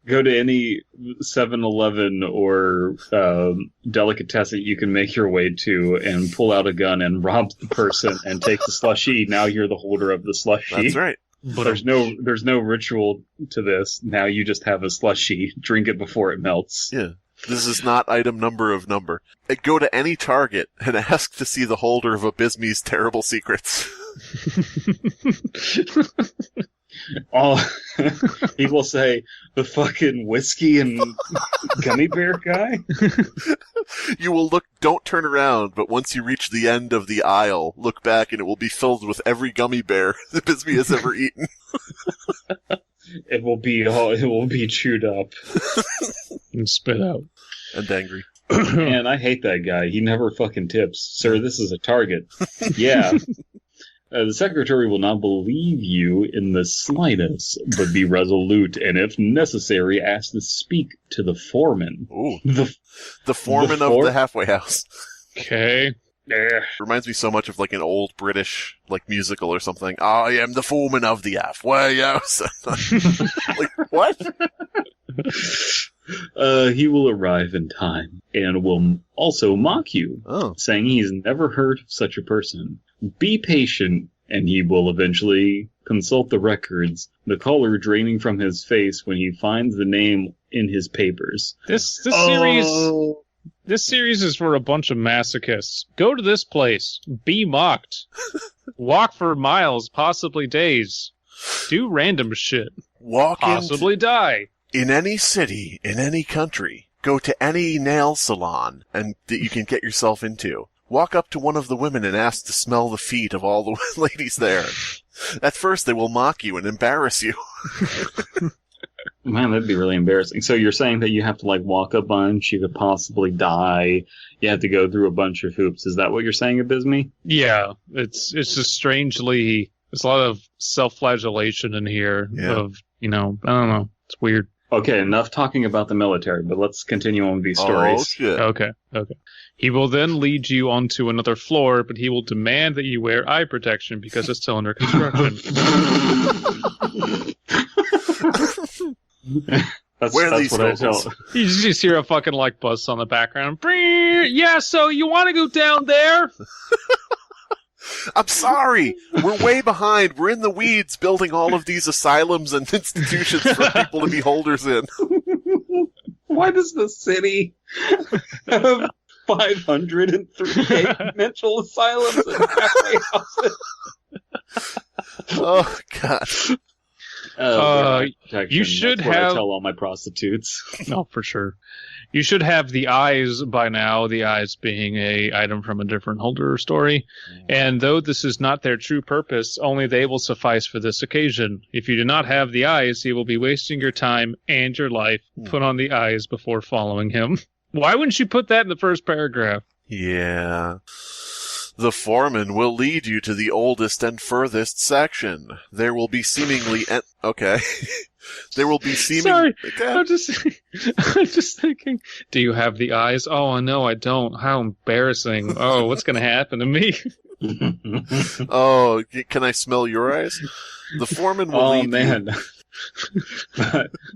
Go to any 7-Eleven or delicatessen you can make your way to and pull out a gun and rob the person and take the slushie. Now you're the holder of the slushie. That's right. But there's no ritual to this. Now you just have a slushie. Drink it before it melts. Yeah. This is not item number. Go to any Target and ask to see the holder of Abysmii's terrible secrets. He will say, the fucking whiskey and gummy bear guy? You will don't turn around, but once you reach the end of the aisle, look back and it will be filled with every gummy bear Abysmii has ever eaten. It will be chewed up. And spit out. And angry. Man, I hate that guy. He never fucking tips. Sir, this is a Target. Yeah. The secretary will not believe you in the slightest, but be resolute, and if necessary, ask to speak to the foreman. Ooh. The foreman of the halfway house. Okay. Reminds me so much of like an old British musical or something. I am the foreman of the halfway house. Like, what? He will arrive in time and will also mock you, saying he's never heard of such a person. Be patient, and he will eventually consult the records, the color draining from his face when he finds the name in his papers. This series is for a bunch of masochists. Go to this place. Be mocked. Walk for miles, possibly days. Do random shit. Possibly die. In any city, in any country. Go to any nail salon that you can get yourself into. Walk up to one of the women and ask to smell the feet of all the ladies there. At first, they will mock you and embarrass you. Man, that'd be really embarrassing. So you're saying that you have to walk a bunch, you could possibly die, you have to go through a bunch of hoops. Is that what you're saying, Abysmii? Yeah, it's just strangely, there's a lot of self-flagellation in here of, I don't know, it's weird. Okay, enough talking about the military, but let's continue on with these stories. Oh, shit. Okay. He will then lead you onto another floor, but he will demand that you wear eye protection because it's still under construction. Where are these what I vocals? tell. You just hear a fucking like buzz on the background. Yeah, so you want to go down there? I'm sorry. We're way behind. We're in the weeds building all of these asylums and institutions for people to be holders in. Why does the city have 503 mental asylums and halfway houses? Oh, God. You should That's what have. I tell all my prostitutes. No, for sure. You should have the eyes by now, the eyes being a item from a different holder story. And though this is not their true purpose, only they will suffice for this occasion. If you do not have the eyes, you will be wasting your time and your life. Put on the eyes before following him. Why wouldn't you put that in the first paragraph? Yeah. The foreman will lead you to the oldest and furthest section. There will be seemingly... okay. There will be seeming... Sorry, Okay. I'm just thinking, do you have the eyes? Oh, no, I don't. How embarrassing. Oh, what's going to happen to me? Oh, can I smell your eyes? The foreman will lead man.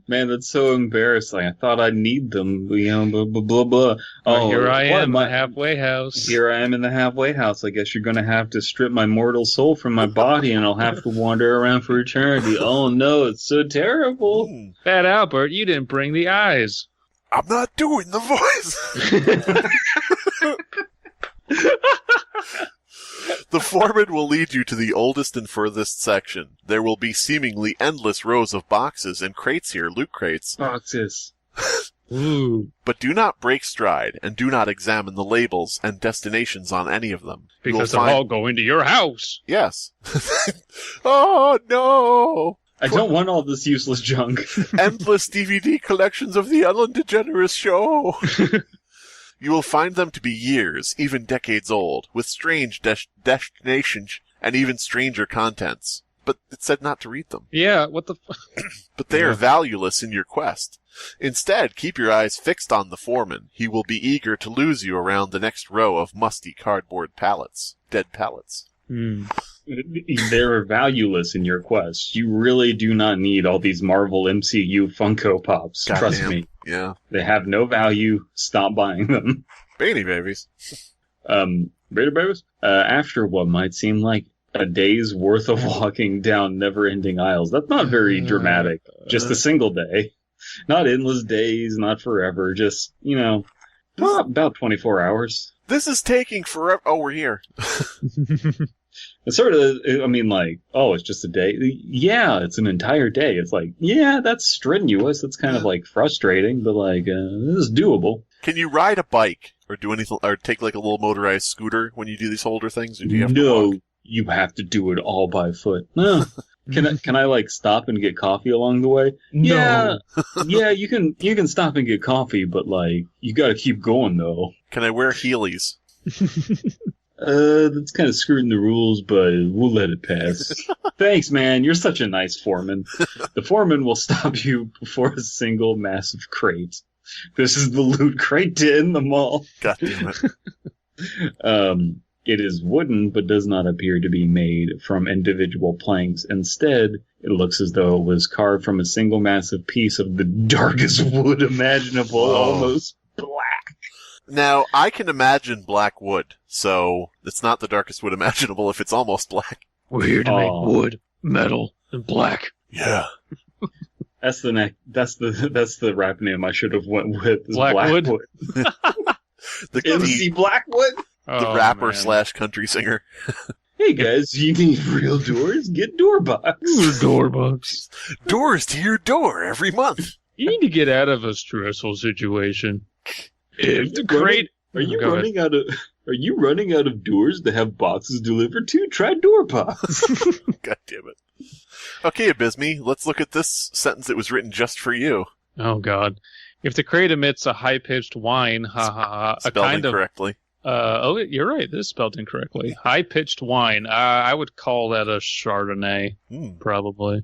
Man, that's so embarrassing. I thought I'd need them, blah, blah, blah, blah. Oh, here I am, my my halfway house. Here I am in the halfway house. I guess you're going to have to strip my mortal soul from my body, and I'll have to wander around for eternity. Oh, no, it's so terrible. Bad Albert, you didn't bring the eyes. I'm not doing the voice. The foreman will lead you to the oldest and furthest section. There will be seemingly endless rows of boxes and crates here, loot crates. Boxes. Ooh. But do not break stride, and do not examine the labels and destinations on any of them. You Because will they're all going to your house. Yes. Oh, no! I don't want all this useless junk. Endless DVD collections of the Ellen DeGeneres Show. You will find them to be years, even decades old, with strange destinations and even stranger contents. But it said not to read them. Yeah, what the But they are valueless in your quest. Instead, keep your eyes fixed on the foreman. He will be eager to lose you around the next row of musty cardboard pallets. Dead pallets. They're valueless in your quest. You really do not need all these Marvel MCU Funko Pops. God Trust damn. me. Yeah. They have no value. Stop buying them. Beanie Babies. Raider Babies? After what might seem like a day's worth of walking down never-ending aisles. That's not very dramatic. Just a single day. Not endless days, not forever. Just, about 24 hours. This is taking forever. Oh, we're here. It's sort of, it's just a day. Yeah, it's an entire day. It's like, yeah, that's strenuous. That's kind of frustrating, but this is doable. Can you ride a bike or do anything, or take like a little motorized scooter when you do these holder things? Or do you have to walk? You have to do it all by foot. No. Can I stop and get coffee along the way? No. Yeah, you can stop and get coffee, but you got to keep going though. Can I wear Heelys? That's kind of screwing the rules, but we'll let it pass. Thanks, man. You're such a nice foreman. The foreman will stop you before a single massive crate. This is the loot crate to end them all. God damn it. It is wooden, but does not appear to be made from individual planks. Instead, it looks as though it was carved from a single massive piece of the darkest wood imaginable, almost black. Now, I can imagine black wood, so it's not the darkest wood imaginable if it's almost black. We're here to make wood, metal, and black. Yeah. That's the rap name I should have went with. Is Blackwood? The MC Blackwood? The rapper / country singer. Hey guys, you need real doors? Get Doorbox. Doorbox. Doors to your door every month. You need to get out of a stressful situation. Are you running out of doors to have boxes delivered to? Try Doorbox. God damn it. Okay, Abysmii, let's look at this sentence that was written just for you. Oh God. If the crate emits a high-pitched whine, a kind of... incorrectly. You're right. This is spelled incorrectly. High-pitched whine. I would call that a Chardonnay, probably.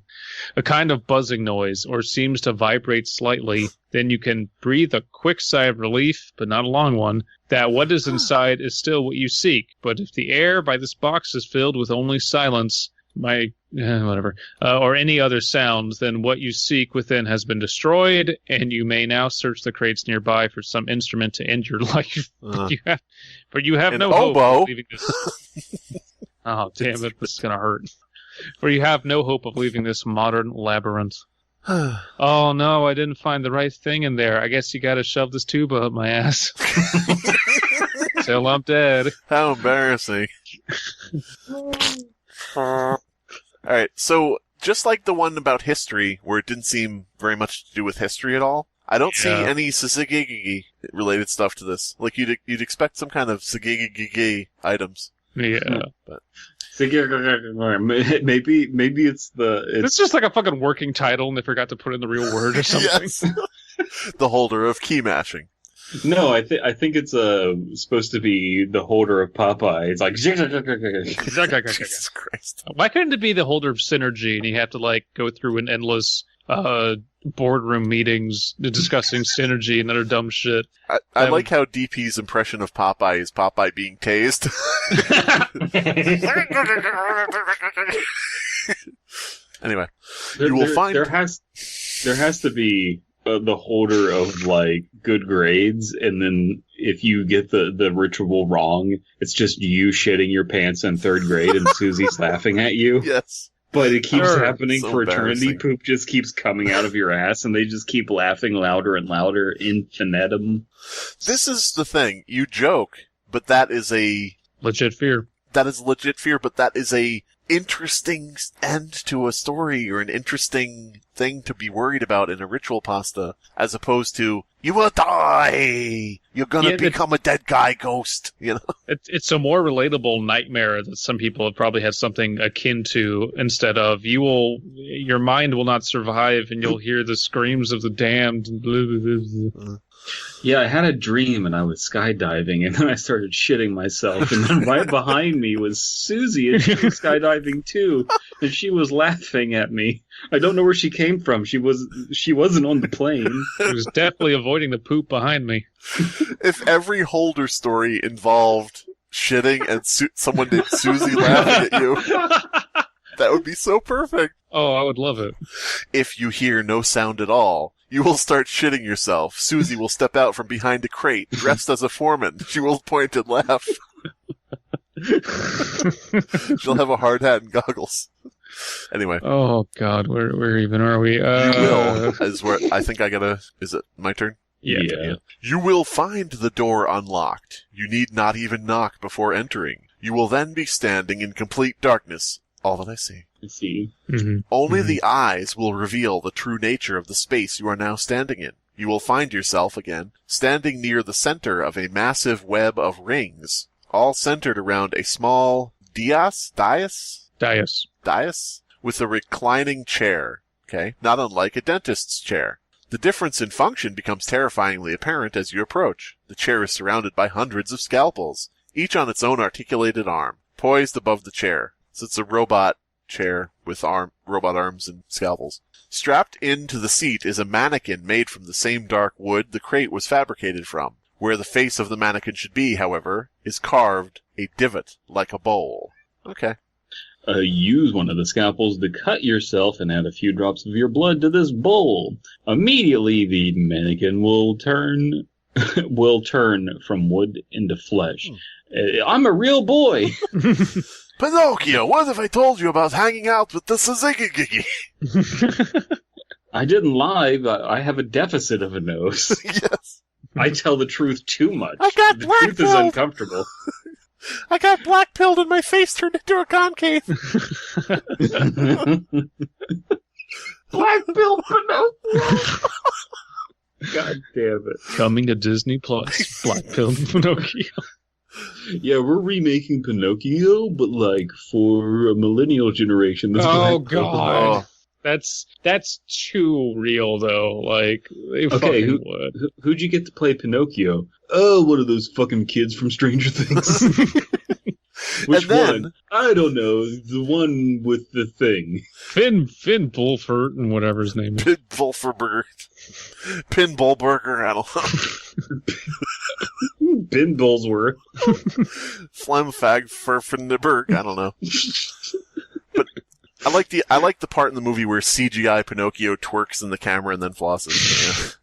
A kind of buzzing noise, or seems to vibrate slightly. Then you can breathe a quick sigh of relief, but not a long one, that what is inside is still what you seek. But if the air by this box is filled with only silence, whatever, or any other sounds, then what you seek within has been destroyed, and you may now search the crates nearby for some instrument to end your life. But you have no hope of leaving this. Oh, damn it! This is gonna hurt. For you have no hope of leaving this modern labyrinth. Oh no, I didn't find the right thing in there. I guess you gotta shove this tube up my ass. Till I'm dead. How embarrassing. Alright, so just like the one about history, where it didn't seem very much to do with history at all, I don't see any Sagigigi related stuff to this. Like you'd expect some kind of Sagigigi items. Yeah. But maybe it's just like a fucking working title and they forgot to put in the real word or something. Yes. The holder of key mashing. No, I think it's supposed to be the holder of Popeye. It's like Jesus Christ. Why couldn't it be the holder of synergy and you have to like go through an endless boardroom meetings discussing synergy and other dumb shit? I like how DP's impression of Popeye is Popeye being tased. Anyway, you will find there has to be the holder of like good grades, and then if you get the ritual wrong, it's just you shitting your pants in 3rd grade and Susie's laughing at you. Yes. But it keeps happening so for eternity. Poop just keeps coming out of your ass, and they just keep laughing louder and louder, infinitum. This is the thing. You joke, but that is a legit fear. That is legit fear, but that is a interesting end to a story, or an interesting thing to be worried about in a ritual pasta, as opposed to, you will die! You're gonna become a dead guy ghost, you know? It's a more relatable nightmare that some people have probably had something akin to, instead of, your mind will not survive and you'll hear the screams of the damned. Blah, blah, blah. Yeah, I had a dream and I was skydiving, and then I started shitting myself, and then right behind me was Susie, and she was skydiving too, and she was laughing at me. I don't know where she came from. She wasn't on the plane. She was definitely avoiding the poop behind me. If every holder story involved shitting and someone named Susie laughing at you, that would be so perfect. Oh, I would love it. If you hear no sound at all, you will start shitting yourself. Susie will step out from behind a crate, dressed as a foreman. She will point and laugh. She'll have a hard hat and goggles. Anyway. Oh, God, where even are we? You will, I think I gotta... Is it my turn? Yeah. You will find the door unlocked. You need not even knock before entering. You will then be standing in complete darkness. All that I see. Mm-hmm. Only the eyes will reveal the true nature of the space you are now standing in. You will find yourself, again, standing near the center of a massive web of rings, all centered around a small dais, with a reclining chair, okay? Not unlike a dentist's chair. The difference in function becomes terrifyingly apparent as you approach. The chair is surrounded by hundreds of scalpels, each on its own articulated arm, poised above the chair. So it's a robot chair with robot arms and scalpels. Strapped into the seat is a mannequin made from the same dark wood the crate was fabricated from. Where the face of the mannequin should be, however, is carved a divot like a bowl. Okay. Use one of the scalpels to cut yourself and add a few drops of your blood to this bowl. Immediately, the mannequin will turn from wood into flesh. I'm a real boy. Pinocchio, what if I told you about hanging out with the Sazigigigi? I didn't lie, but I have a deficit of a nose. Yes. I tell the truth too much. I got the truth is uncomfortable. I got black-pilled and my face turned into a concave. Black-pilled Pinocchio. God damn it. Coming to Disney Plus, black-pilled Pinocchio. Yeah, we're remaking Pinocchio, but like for a millennial generation. Oh God, that's too real though. Like, okay, who'd you get to play Pinocchio? Oh, one of those fucking kids from Stranger Things. Which one? I don't know. The one with the thing. Finn Bulford and whatever his name is. Finn Bulferberger. Pinballburger, I don't know. Pinballsworth. Flamfag Furfenberg, I don't know. But I like the part in the movie where CGI Pinocchio twerks in the camera and then flosses.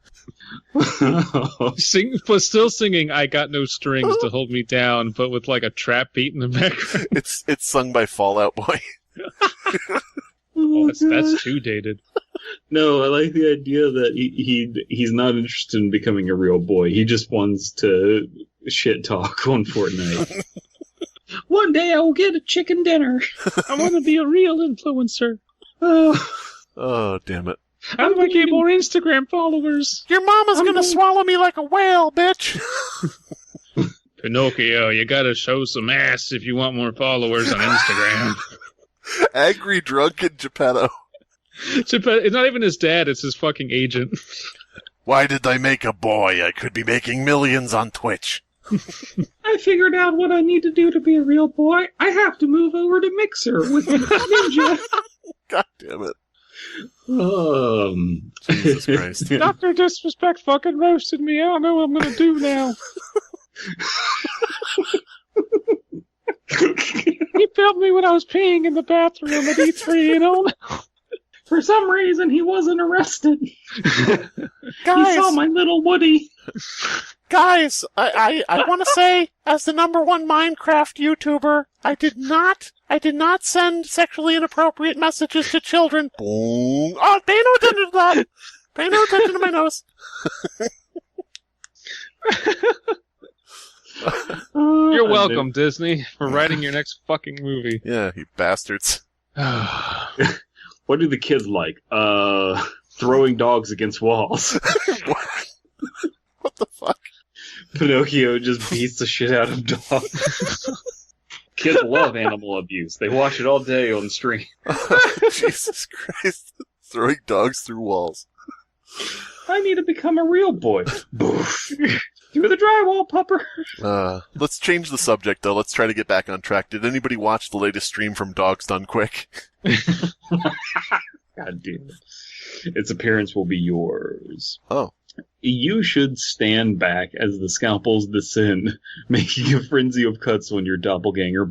But still singing "I Got No Strings to Hold Me Down," but with like a trap beat in the background. It's sung by Fall Out Boy. That's too dated. No, I like the idea that he's not interested in becoming a real boy. He just wants to shit talk on Fortnite. One day I will get a chicken dinner. I want to be a real influencer. Oh, damn it. How do I get more Instagram followers? Your mama's gonna swallow me like a whale, bitch! Pinocchio, you gotta show some ass if you want more followers on Instagram. Angry, drunken Geppetto. It's not even his dad, it's his fucking agent. Why did I make a boy? I could be making millions on Twitch. I figured out what I need to do to be a real boy. I have to move over to Mixer with Ninja. God damn it. Jesus Christ. Dr. Disrespect fucking roasted me. I don't know what I'm gonna do now. He filmed me when I was peeing in the bathroom at E3, you know? For some reason, he wasn't arrested. Guys, he saw my little Woody. Guys, I want to say, as the #1 Minecraft YouTuber, I did not send sexually inappropriate messages to children. Boom. Oh, pay no attention to that. Pay no attention to my nose. You're welcome, Disney, for writing your next fucking movie. Yeah, you bastards. What do the kids like? Throwing dogs against walls. What the fuck? Pinocchio just beats the shit out of dogs. Kids love animal abuse. They watch it all day on stream. Jesus Christ. Throwing dogs through walls. I need to become a real boy. Boof. Through the drywall, pupper. Let's change the subject, though. Let's try to get back on track. Did anybody watch the latest stream from Dogs Done Quick? God damn it. Its appearance will be yours. Oh. You should stand back as the scalpels descend, making a frenzy of cuts on your doppelganger's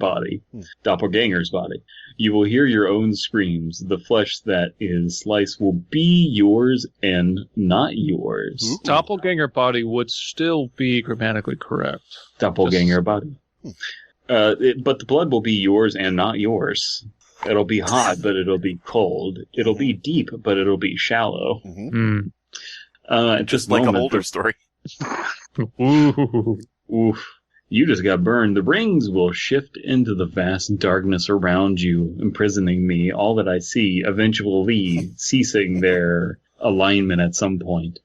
body. You will hear your own screams. The flesh that is sliced will be yours and not yours. Ooh. Doppelganger body would still be grammatically correct. Doppelganger body. But the blood will be yours and not yours. It'll be hot, but it'll be cold. It'll be deep, but it'll be shallow. Mm. Just like a Holder story. Oof. You just got burned. The rings will shift into the vast darkness around you, imprisoning me. All that I see, eventually ceasing their alignment at some point.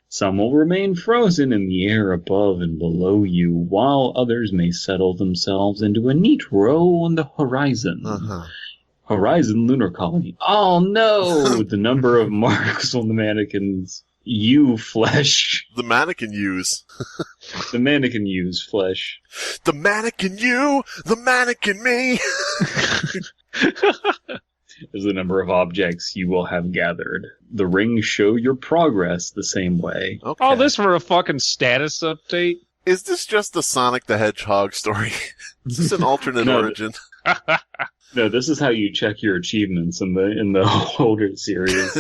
Some will remain frozen in the air above and below you, while others may settle themselves into a neat row on the horizon. Uh-huh. Horizon Lunar Colony. Oh no! The number of marks on the mannequins. You flesh. The mannequin use. The mannequin use flesh. The mannequin you, the mannequin me. Is the number of objects you will have gathered. The rings show your progress the same way. Okay. All this for a fucking status update? Is this just the Sonic the Hedgehog story? Is this an alternate origin? No, this is how you check your achievements in the older series.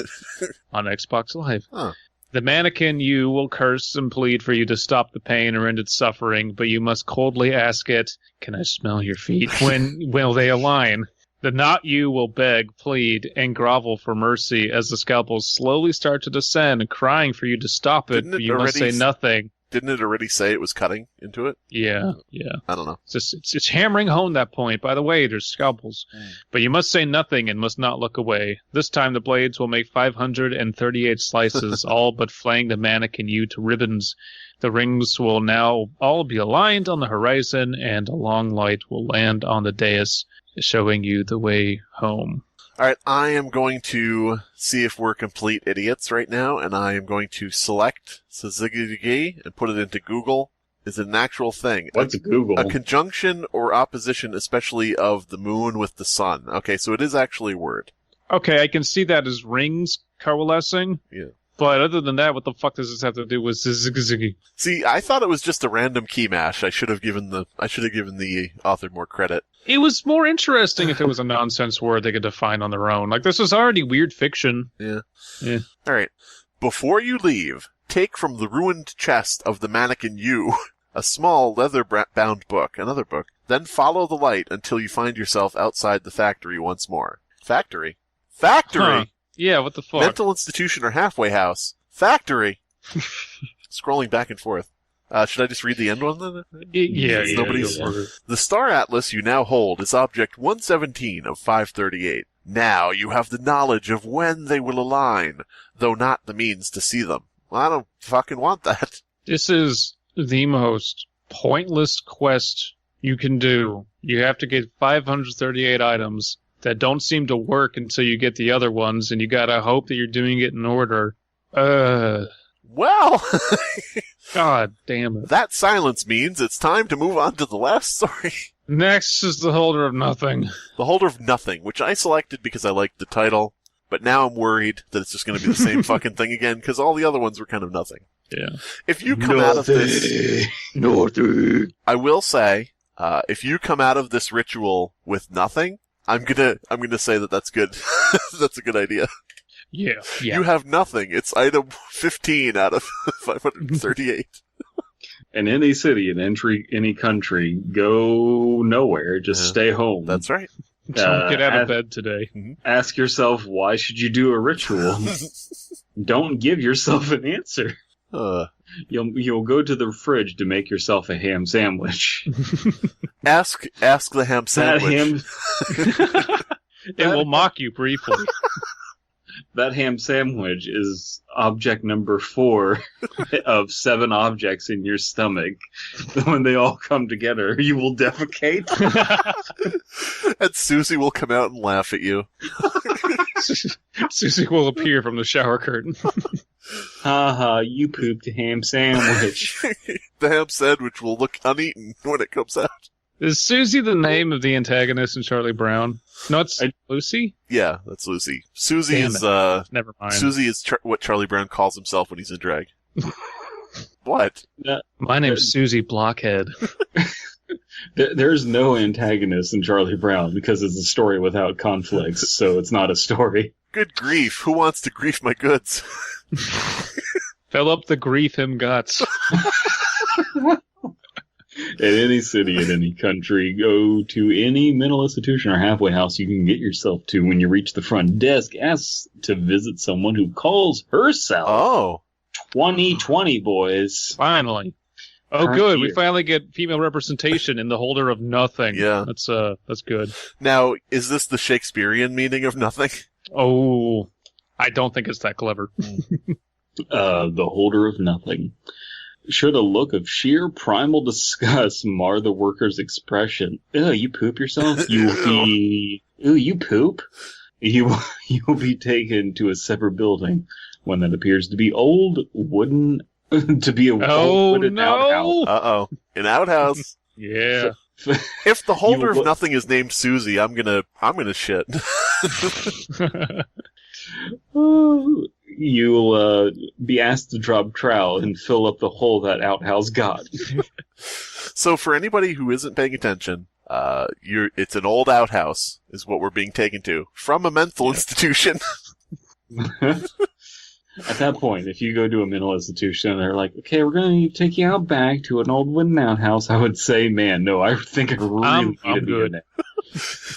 On Xbox Live. Huh. The mannequin you will curse and plead for you to stop the pain or end its suffering, but you must coldly ask it, "Can I smell your feet?" When will they align? The not you will beg, plead, and grovel for mercy as the scalpels slowly start to descend, crying for you to stop it, but you must say nothing. Didn't it already say it was cutting into it? Yeah. I don't know. It's hammering home that point. By the way, there's scalpels. But you must say nothing and must not look away. This time the blades will make 538 slices, all but flaying the mannequin you to ribbons. The rings will now all be aligned on the horizon, and a long light will land on the dais, showing you the way home. Alright, I am going to see if we're complete idiots right now, and I am going to select Sazigigi and put it into Google. Is it an actual thing? What's Google? A conjunction or opposition, especially of the moon with the sun. Okay, so it is actually a word. Okay, I can see that as rings coalescing. Yeah. But other than that, what the fuck does this have to do with Ziggy? See, I thought it was just a random key mash. I should have given the author more credit. It was more interesting if it was a nonsense word they could define on their own. Like, this is already weird fiction. Yeah. Yeah. All right. Before you leave, take from the ruined chest of the mannequin you a small leather-bound book, another book. Then follow the light until you find yourself outside the factory once more. Factory? Factory? Huh. Yeah, what the fuck? Mental institution or halfway house. Factory. Scrolling back and forth. Should I just read the end one then? Yeah. The star atlas you now hold is object 117 of 538. Now you have the knowledge of when they will align, though not the means to see them. Well, I don't fucking want that. This is the most pointless quest you can do. You have to get 538 items that don't seem to work until you get the other ones, and you gotta hope that you're doing it in order. Well, God damn it. that silence means it's time to move on to the last story. Next is the Holder of Nothing. The Holder of Nothing, which I selected because I liked the title, but now I'm worried that it's just going to be the same fucking thing again, because all the other ones were kind of nothing. Yeah. If you come out of this... Nothing. I will say, if you come out of this ritual with nothing, I'm gonna say that that's good. That's a good idea. Yeah. You have nothing. It's item 15 out of 538. In any city, in any country, go nowhere. Just stay home. That's right. Don't get out of bed today. Ask yourself, why should you do a ritual? Don't give yourself an answer. You'll go to the fridge to make yourself a ham sandwich. Ask the ham sandwich. It will mock you briefly. That ham sandwich is object number 4 of 7 objects in your stomach. When they all come together, you will defecate. And Susie will come out and laugh at you. Susie will appear from the shower curtain. Haha, you pooped a ham sandwich. The ham sandwich will look uneaten when it comes out. Is Susie the name of the antagonist in Charlie Brown? No, it's Lucy? Yeah, that's Lucy. Susie Damn is, never mind. Susie is what Charlie Brown calls himself when he's in drag. What? My name's Susie Blockhead. There's no antagonist in Charlie Brown because it's a story without conflicts, so it's not a story. Good grief. Who wants to grief my goods? Fill up the grief him guts. In any city, in any country, go to any mental institution or halfway house you can get yourself to. When you reach the front desk, ask to visit someone who calls herself 2020, boys. Finally. Oh, good. We finally get female representation in the Holder of Nothing. Yeah. That's good. Now, is this the Shakespearean meaning of nothing? Oh, I don't think it's that clever. The Holder of Nothing. Should a look of sheer primal disgust mar the worker's expression? Ew, you poop yourself? Ew, you poop? You'll be taken to a separate building. One that appears to be old wooden... to be a wooden outhouse. Uh-oh. An outhouse. Yeah. If the Holder of Nothing is named Susie, I'm gonna shit. You'll be asked to drop trowel and fill up the hole that outhouse got. So for anybody who isn't paying attention, it's an old outhouse, is what we're being taken to, from a mental institution. At that point, if you go to a mental institution and they're like, okay, we're going to take you out back to an old wooden outhouse, I would say, man, no, I think I really need to be in there.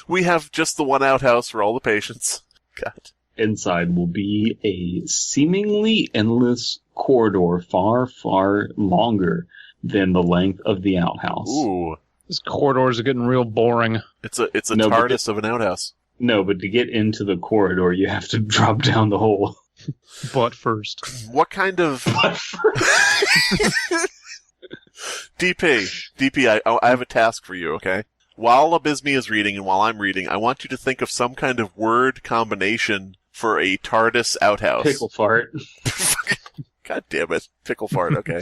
We have just the one outhouse for all the patients. God. Inside will be a seemingly endless corridor far, far longer than the length of the outhouse. Ooh. These corridors are getting real boring. It's a TARDIS of an outhouse. No, but to get into the corridor, you have to drop down the hole. Butt first. What kind of... Butt first? DP, I have a task for you, okay? While Abysmii is reading and while I'm reading, I want you to think of some kind of word combination for a TARDIS outhouse. Pickle fart. God damn it. Pickle fart, okay.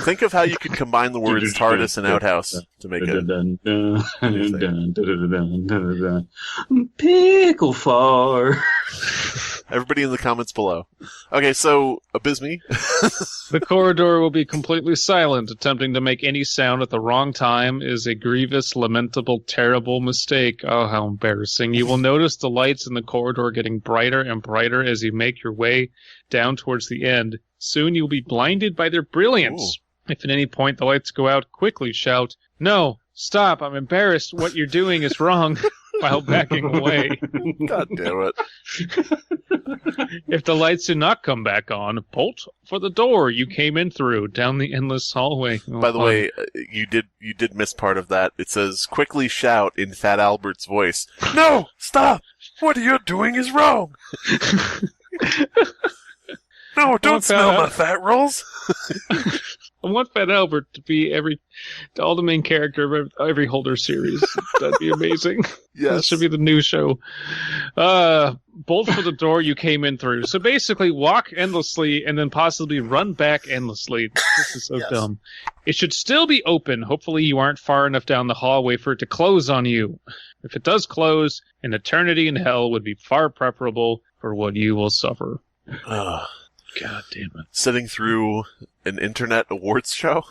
Think of how you could combine the words TARDIS and outhouse to make it. Pickle fart. Everybody in the comments below. Okay, so, Abysmii. The corridor will be completely silent. Attempting to make any sound at the wrong time is a grievous, lamentable, terrible mistake. Oh, how embarrassing. You will notice the lights in the corridor getting brighter and brighter as you make your way down towards the end. Soon you will be blinded by their brilliance. Ooh. If at any point the lights go out, quickly shout, "No, stop, I'm embarrassed. What you're doing is wrong," while backing away. God damn it. If the lights do not come back on, bolt for the door you came in through, down the endless hallway. By the way, you did miss part of that. It says, quickly shout in Fat Albert's voice, "No! Stop! What you're doing is wrong!" No, don't smell my fat rolls! I want Fat Albert to be all the main character of every Holder series. That'd be amazing. Yes. That should be the new show. Bolt for the door you came in through. So basically, walk endlessly and then possibly run back endlessly. This is so dumb. It should still be open. Hopefully you aren't far enough down the hallway for it to close on you. If it does close, an eternity in hell would be far preferable for what you will suffer. God damn it. Sitting through an internet awards show?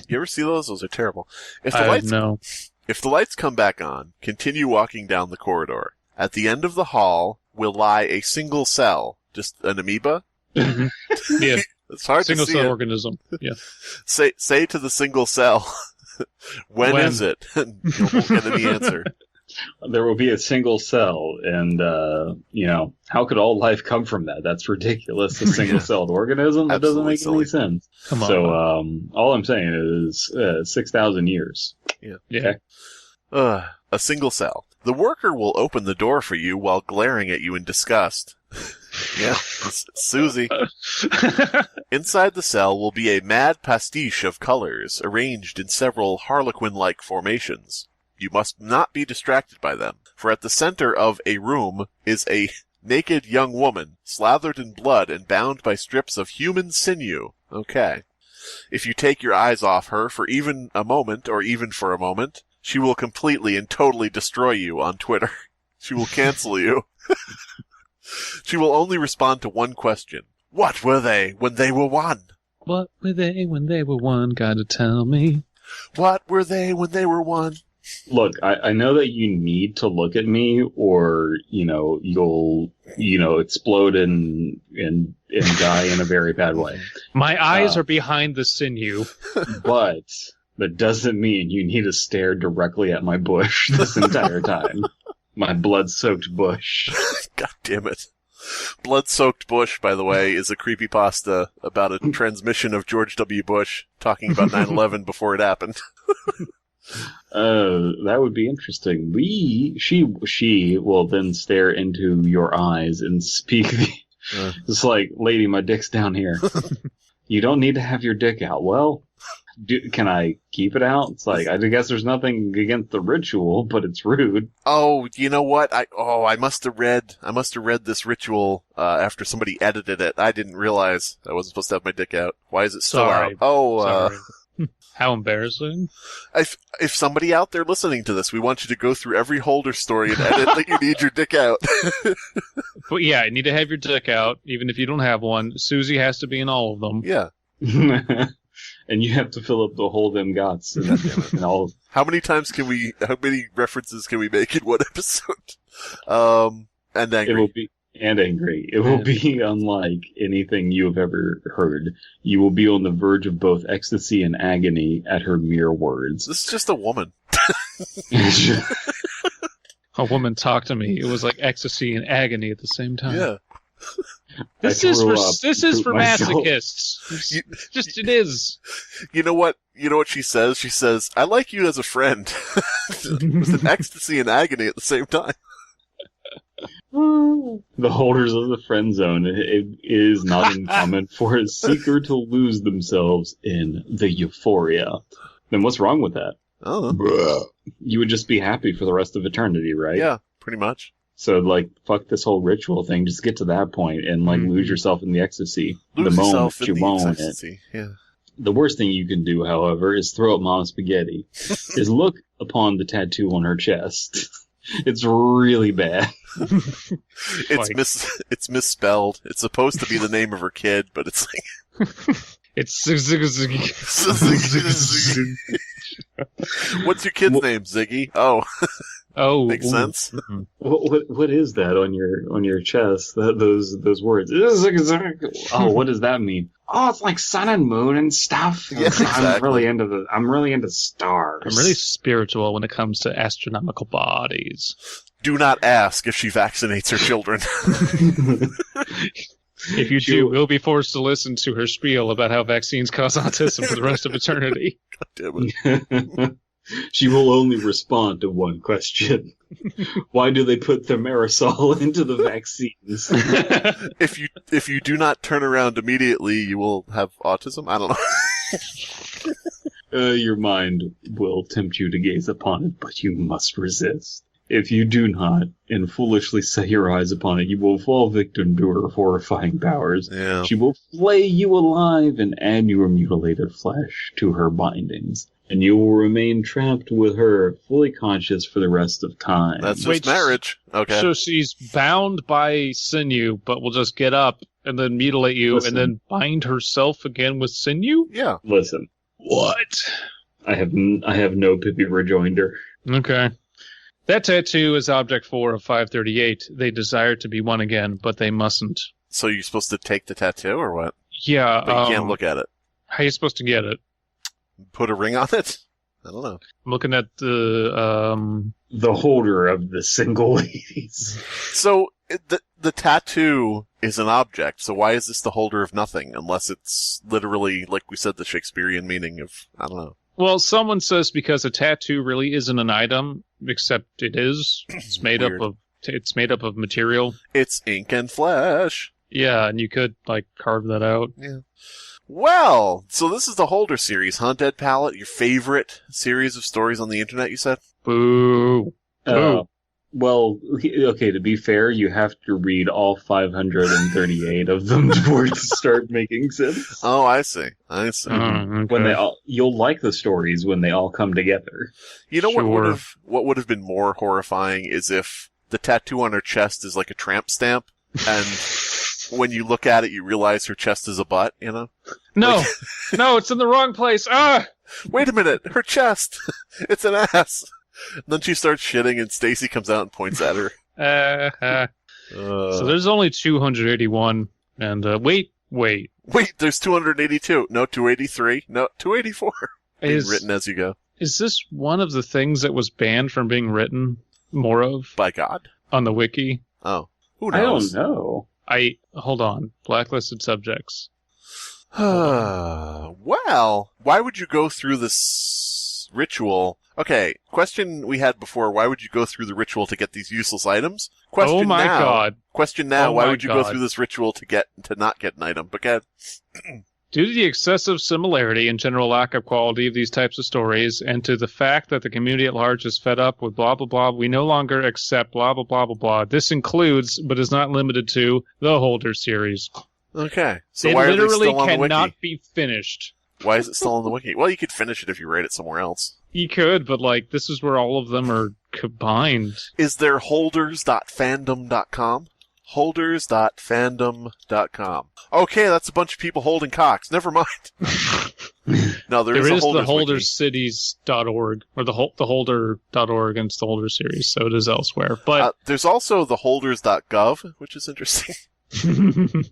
You ever see those? Those are terrible. No. If the lights come back on, continue walking down the corridor. At the end of the hall will lie a single cell. Just an amoeba? Mm-hmm. Yeah. It's hard to see. Single cell organism. Yeah. Say to the single cell, when is it? And you won't get any answer. There will be a single cell, and, how could all life come from that? That's ridiculous. A single-celled organism? That doesn't make any sense. Come on. So, all I'm saying is 6,000 years. Yeah. Okay. A single cell. The worker will open the door for you while glaring at you in disgust. Yeah, Susie. Inside the cell will be a mad pastiche of colors, arranged in several harlequin-like formations. You must not be distracted by them, for at the center of a room is a naked young woman, slathered in blood and bound by strips of human sinew. Okay. If you take your eyes off her for even a moment, or even for a moment, she will completely and totally destroy you on Twitter. She will cancel you. She will only respond to one question. What were they when they were one? What were they when they were one? Gotta tell me. What were they when they were one? Look, I know that you need to look at me, or you'll explode and die in a very bad way. My eyes are behind the sinew, but that doesn't mean you need to stare directly at my bush this entire time. My blood-soaked bush. God damn it! Blood-soaked bush, by the way, is a creepypasta about a transmission of George W. Bush talking about 9/11 before it happened. That would be interesting. She will then stare into your eyes and speak. It's like, lady, my dick's down here. You don't need to have your dick out. Well, can I keep it out? It's like, I guess there's nothing against the ritual, but it's rude. Oh, you know what? I must have read this ritual after somebody edited it. I didn't realize I wasn't supposed to have my dick out. Why is it still out? Oh, sorry. How embarrassing. If somebody out there listening to this, we want you to go through every Holder story and edit that you need your dick out. But yeah, you need to have your dick out, even if you don't have one. Susie has to be in all of them. Yeah. And you have to fill up the whole them gots. And all. How many references can we make in one episode? And angry. It will be. And angry. It will be unlike anything you have ever heard. You will be on the verge of both ecstasy and agony at her mere words. This is just a woman. A woman talked to me. It was like ecstasy and agony at the same time. Yeah. This is for masochists. It is. You know what she says? She says, "I like you as a friend." With an ecstasy and agony at the same time. The holders of the friend zone. It is not uncommon for a seeker to lose themselves in the euphoria. Then what's wrong with that? Oh. You would just be happy for the rest of eternity, right? Yeah, pretty much. So, fuck this whole ritual thing. Just get to that point and, lose yourself in the ecstasy. Lose yourself in the ecstasy, yeah. The worst thing you can do, however, is throw up Mama Spaghetti. Is look upon the tattoo on her chest. It's really bad. It's misspelled. It's supposed to be the name of her kid, but it's like It's What's your kid's name, Ziggy? Oh, oh, makes sense. What is that on your chest? Those words. Oh, what does that mean? Oh, it's like sun and moon and stuff. Yeah, exactly. I'm really into stars. I'm really spiritual when it comes to astronomical bodies. Do not ask if she vaccinates her children. If you do, we'll be forced to listen to her spiel about how vaccines cause autism for the rest of eternity. God damn it. She will only respond to one question. Why do they put thimerosal into the vaccines? If you do not turn around immediately, you will have autism? I don't know. Your mind will tempt you to gaze upon it, but you must resist. If you do not, and foolishly set your eyes upon it, you will fall victim to her horrifying powers. Yeah. She will flay you alive and add your mutilated flesh to her bindings. And you will remain trapped with her, fully conscious for the rest of time. That's just marriage. Okay. So she's bound by sinew, but will just get up and then mutilate you and then bind herself again with sinew? Yeah. Listen. What? I have no Pippi rejoinder. Okay. That tattoo is Object 4 of 538. They desire to be one again, but they mustn't. So you're supposed to take the tattoo, or what? Yeah. But you can't look at it. How are you supposed to get it? Put a ring on it? I don't know. I'm looking at the holder of the single ladies. So the tattoo is an object, so why is this the holder of nothing? Unless it's literally, like we said, the Shakespearean meaning of, I don't know. Well, someone says because a tattoo really isn't an item, except it is. It's made up of material. It's ink and flesh. Yeah, and you could carve that out. Yeah. Well, so this is the Holder series, huh, Dead Palette? Your favorite series of stories on the internet, you said? Boo. Boo. Well, okay, to be fair, you have to read all 538 of them for it to start making sense. Oh, I see. Okay. When you'll like the stories when they all come together. You know Sure. what would have been more horrifying is if the tattoo on her chest is like a tramp stamp, and when you look at it, you realize her chest is a butt, you know? No, no, it's in the wrong place. Ah! Wait a minute, her chest! It's an ass! And then she starts shitting, and Stacy comes out and points at her. So there's only 281, and wait. Wait, there's 282. No, 283. No, 284. Being written as you go. Is this one of the things that was banned from being written more of? By God? On the wiki? Oh. Who knows? I don't know. Hold on. Blacklisted subjects. Well, why would you go through this ritual? Okay, question we had before, why would you go through the ritual to get these useless items? Question oh my now, God. Question now, why would you go God. through this ritual to not get an item? But Due to the excessive similarity and general lack of quality of these types of stories, and to the fact that the community at large is fed up with blah blah blah, we no longer accept blah blah blah blah blah. This includes, but is not limited to, the Holder series. Okay, so it why are they literally still on the wiki? cannot be finished. Why is it still on the wiki? Well, you could finish it if you write it somewhere else. You could, but this is where all of them are combined. Is there holders.fandom.com? Holders.fandom.com. Okay, that's a bunch of people holding cocks. Never mind. No, there is a the Holders holdercities.org, or the holder.org, and it's the Holder series, so it is elsewhere. But there's also the holders.gov, which is interesting.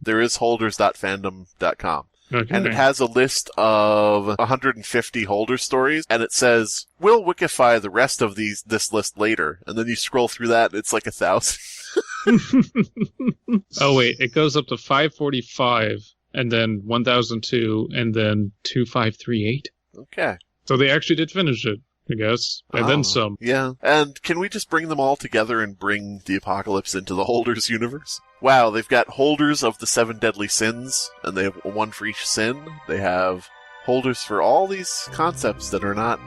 There is holders.fandom.com. Okay. And it has a list of 150 Holder stories, and it says, we'll wikify the rest of this list later. And then you scroll through that, and it's like 1,000. Oh, wait, it goes up to 545, and then 1002, and then 2538. Okay. So they actually did finish it, I guess. And then some. Yeah. And can we just bring them all together and bring the apocalypse into the Holders universe? Wow, they've got Holders of the 7 deadly sins, and they have one for each sin. They have Holders for all these concepts that are not...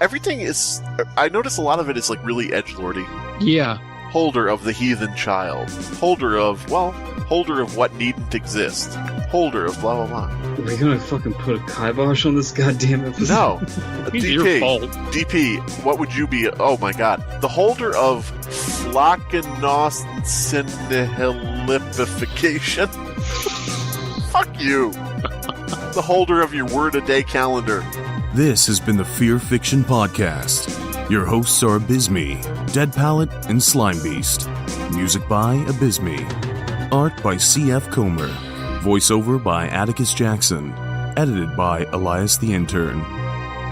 Everything is... I notice a lot of it is really edgelordy. Yeah. Holder of the heathen child. Holder of what needn't exist. Holder of blah blah blah. Are we gonna fucking put a kibosh on this goddamn episode? No. It's your fault. DP, what would you be? Oh my god. The holder of flacconosinihilipification. Fuck you. The holder of your word-a-day calendar. This has been the Fear Fiction Podcast. Your hosts are Abysmii, Dead Palette, and Slimebeast. Music by Abysmii. Art by C.F. Comer. Voiceover by Atticus Jackson. Edited by Elias the Intern.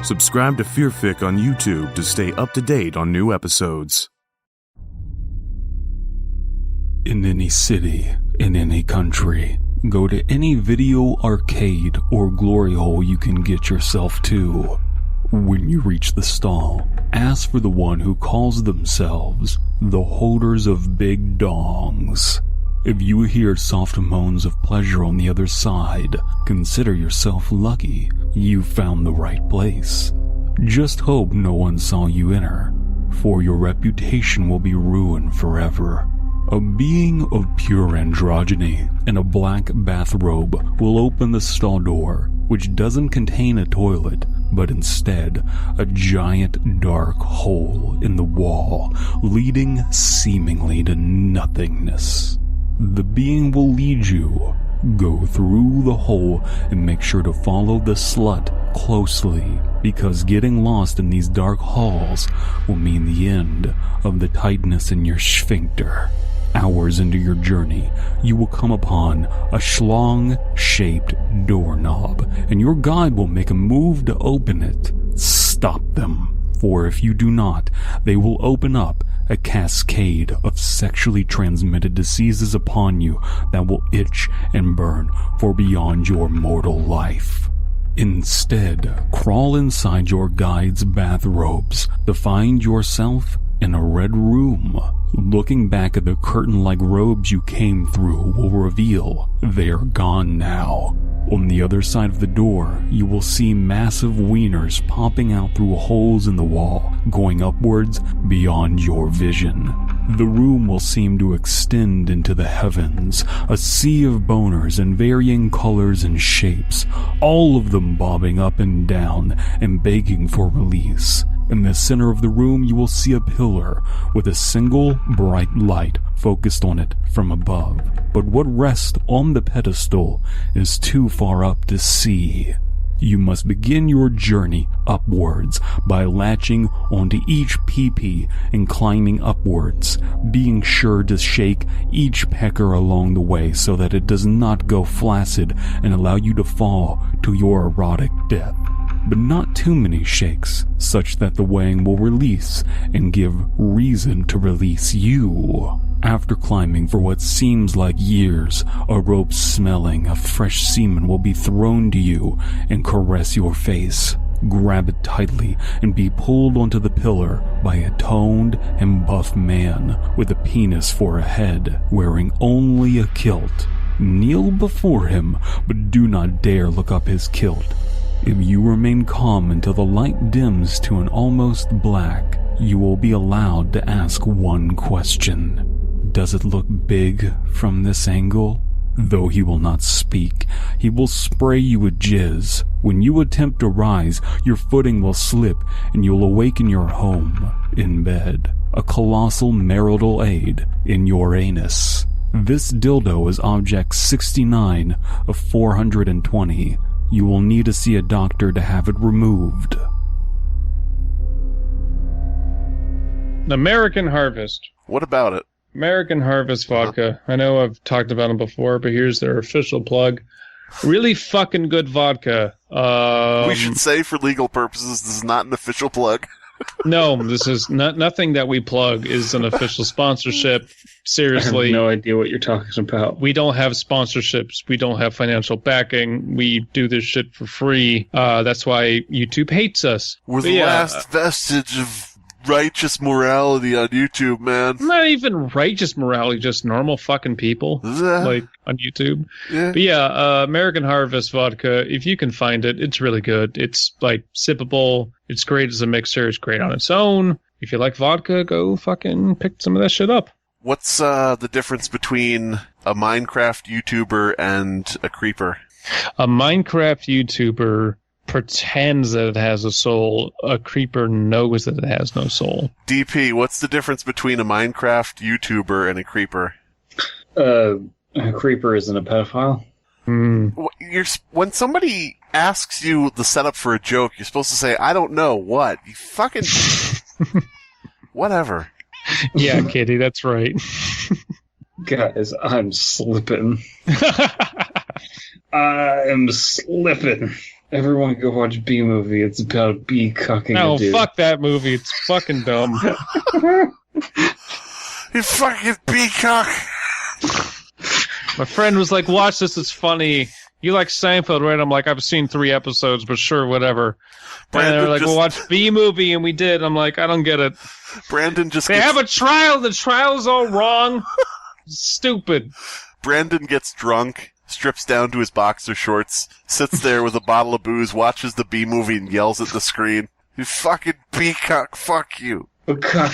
Subscribe to Fearfic on YouTube to stay up to date on new episodes. In any city, in any country, go to any video arcade or glory hole you can get yourself to. When you reach the stall, ask for the one who calls themselves the holders of big dongs. If you hear soft moans of pleasure on the other side, consider yourself lucky you found the right place. Just hope no one saw you enter, for your reputation will be ruined forever. A being of pure androgyny in a black bathrobe will open the stall door, which doesn't contain a toilet, but instead a giant dark hole in the wall, leading seemingly to nothingness. The being will lead you. Go through the hole and make sure to follow the slut closely, because getting lost in these dark halls will mean the end of the tightness in your sphincter. Hours into your journey, you will come upon a schlong-shaped doorknob, and your guide will make a move to open it. Stop them, for if you do not, they will open up a cascade of sexually transmitted diseases upon you that will itch and burn for beyond your mortal life. Instead, crawl inside your guide's bathrobes to find yourself in a red room. Looking back at the curtain-like robes you came through will reveal they are gone now. On the other side of the door, you will see massive wieners popping out through holes in the wall, going upwards beyond your vision. The room will seem to extend into the heavens, a sea of boners in varying colors and shapes, all of them bobbing up and down and begging for release. In the center of the room, you will see a pillar with a single bright light focused on it from above. But what rests on the pedestal is too far up to see. You must begin your journey upwards by latching onto each peepee and climbing upwards, being sure to shake each pecker along the way so that it does not go flaccid and allow you to fall to your erotic death. But not too many shakes, such that the weighing will release and give reason to release you. After climbing for what seems like years, a rope smelling of fresh semen will be thrown to you and caress your face. Grab it tightly and be pulled onto the pillar by a toned and buff man with a penis for a head, wearing only a kilt. Kneel before him, but do not dare look up his kilt. If you remain calm until the light dims to an almost black, you will be allowed to ask one question. Does it look big from this angle? Though he will not speak, he will spray you with jizz. When you attempt to rise, your footing will slip and you'll awaken your home, in bed, a colossal marital aid in your anus. This dildo is object 69 of 420. You will need to see a doctor to have it removed. American Harvest. What about it? American Harvest vodka. I know I've talked about them before, but here's their official plug. Really fucking good vodka. We should say for legal purposes, this is not an official plug. No, this is nothing that we plug is an official sponsorship. Seriously. I have no idea what you're talking about. We don't have sponsorships. We don't have financial backing. We do this shit for free. That's why YouTube hates us. We're the last vestige of righteous morality on YouTube, man. Not even righteous morality, just normal fucking people like on YouTube. Yeah. But yeah, American Harvest vodka, if you can find it, it's really good. It's like sippable. It's great as a mixer. It's great on its own. if you like vodka, go fucking pick some of that shit up. What's the difference between a Minecraft YouTuber and a creeper? A Minecraft YouTuber pretends that it has a soul. A creeper knows that it has no soul. DP, what's the difference between a Minecraft YouTuber and a creeper? A creeper isn't a pedophile. When somebody asks you the setup for a joke, you're supposed to say, I don't know what. You fucking... Whatever. Yeah, Kitty, that's right. Guys, I'm slipping. I'm slipping. Everyone go watch B-Movie. It's about bee cucking No, a dude. fuck that movie. It's fucking dumb. You fucking peacock! My friend was like, watch this, it's funny. You like Seinfeld, right? I'm like, I've seen 3 episodes, but sure, whatever. And they were like, we'll watch B-Movie, and we did. I'm like, I don't get it. Brandon just They have a trial. The trial's all wrong. Stupid. Brandon gets drunk, strips down to his boxer shorts, sits there with a bottle of booze, watches the B-Movie, and yells at the screen. You fucking peacock, fuck you. Cuck.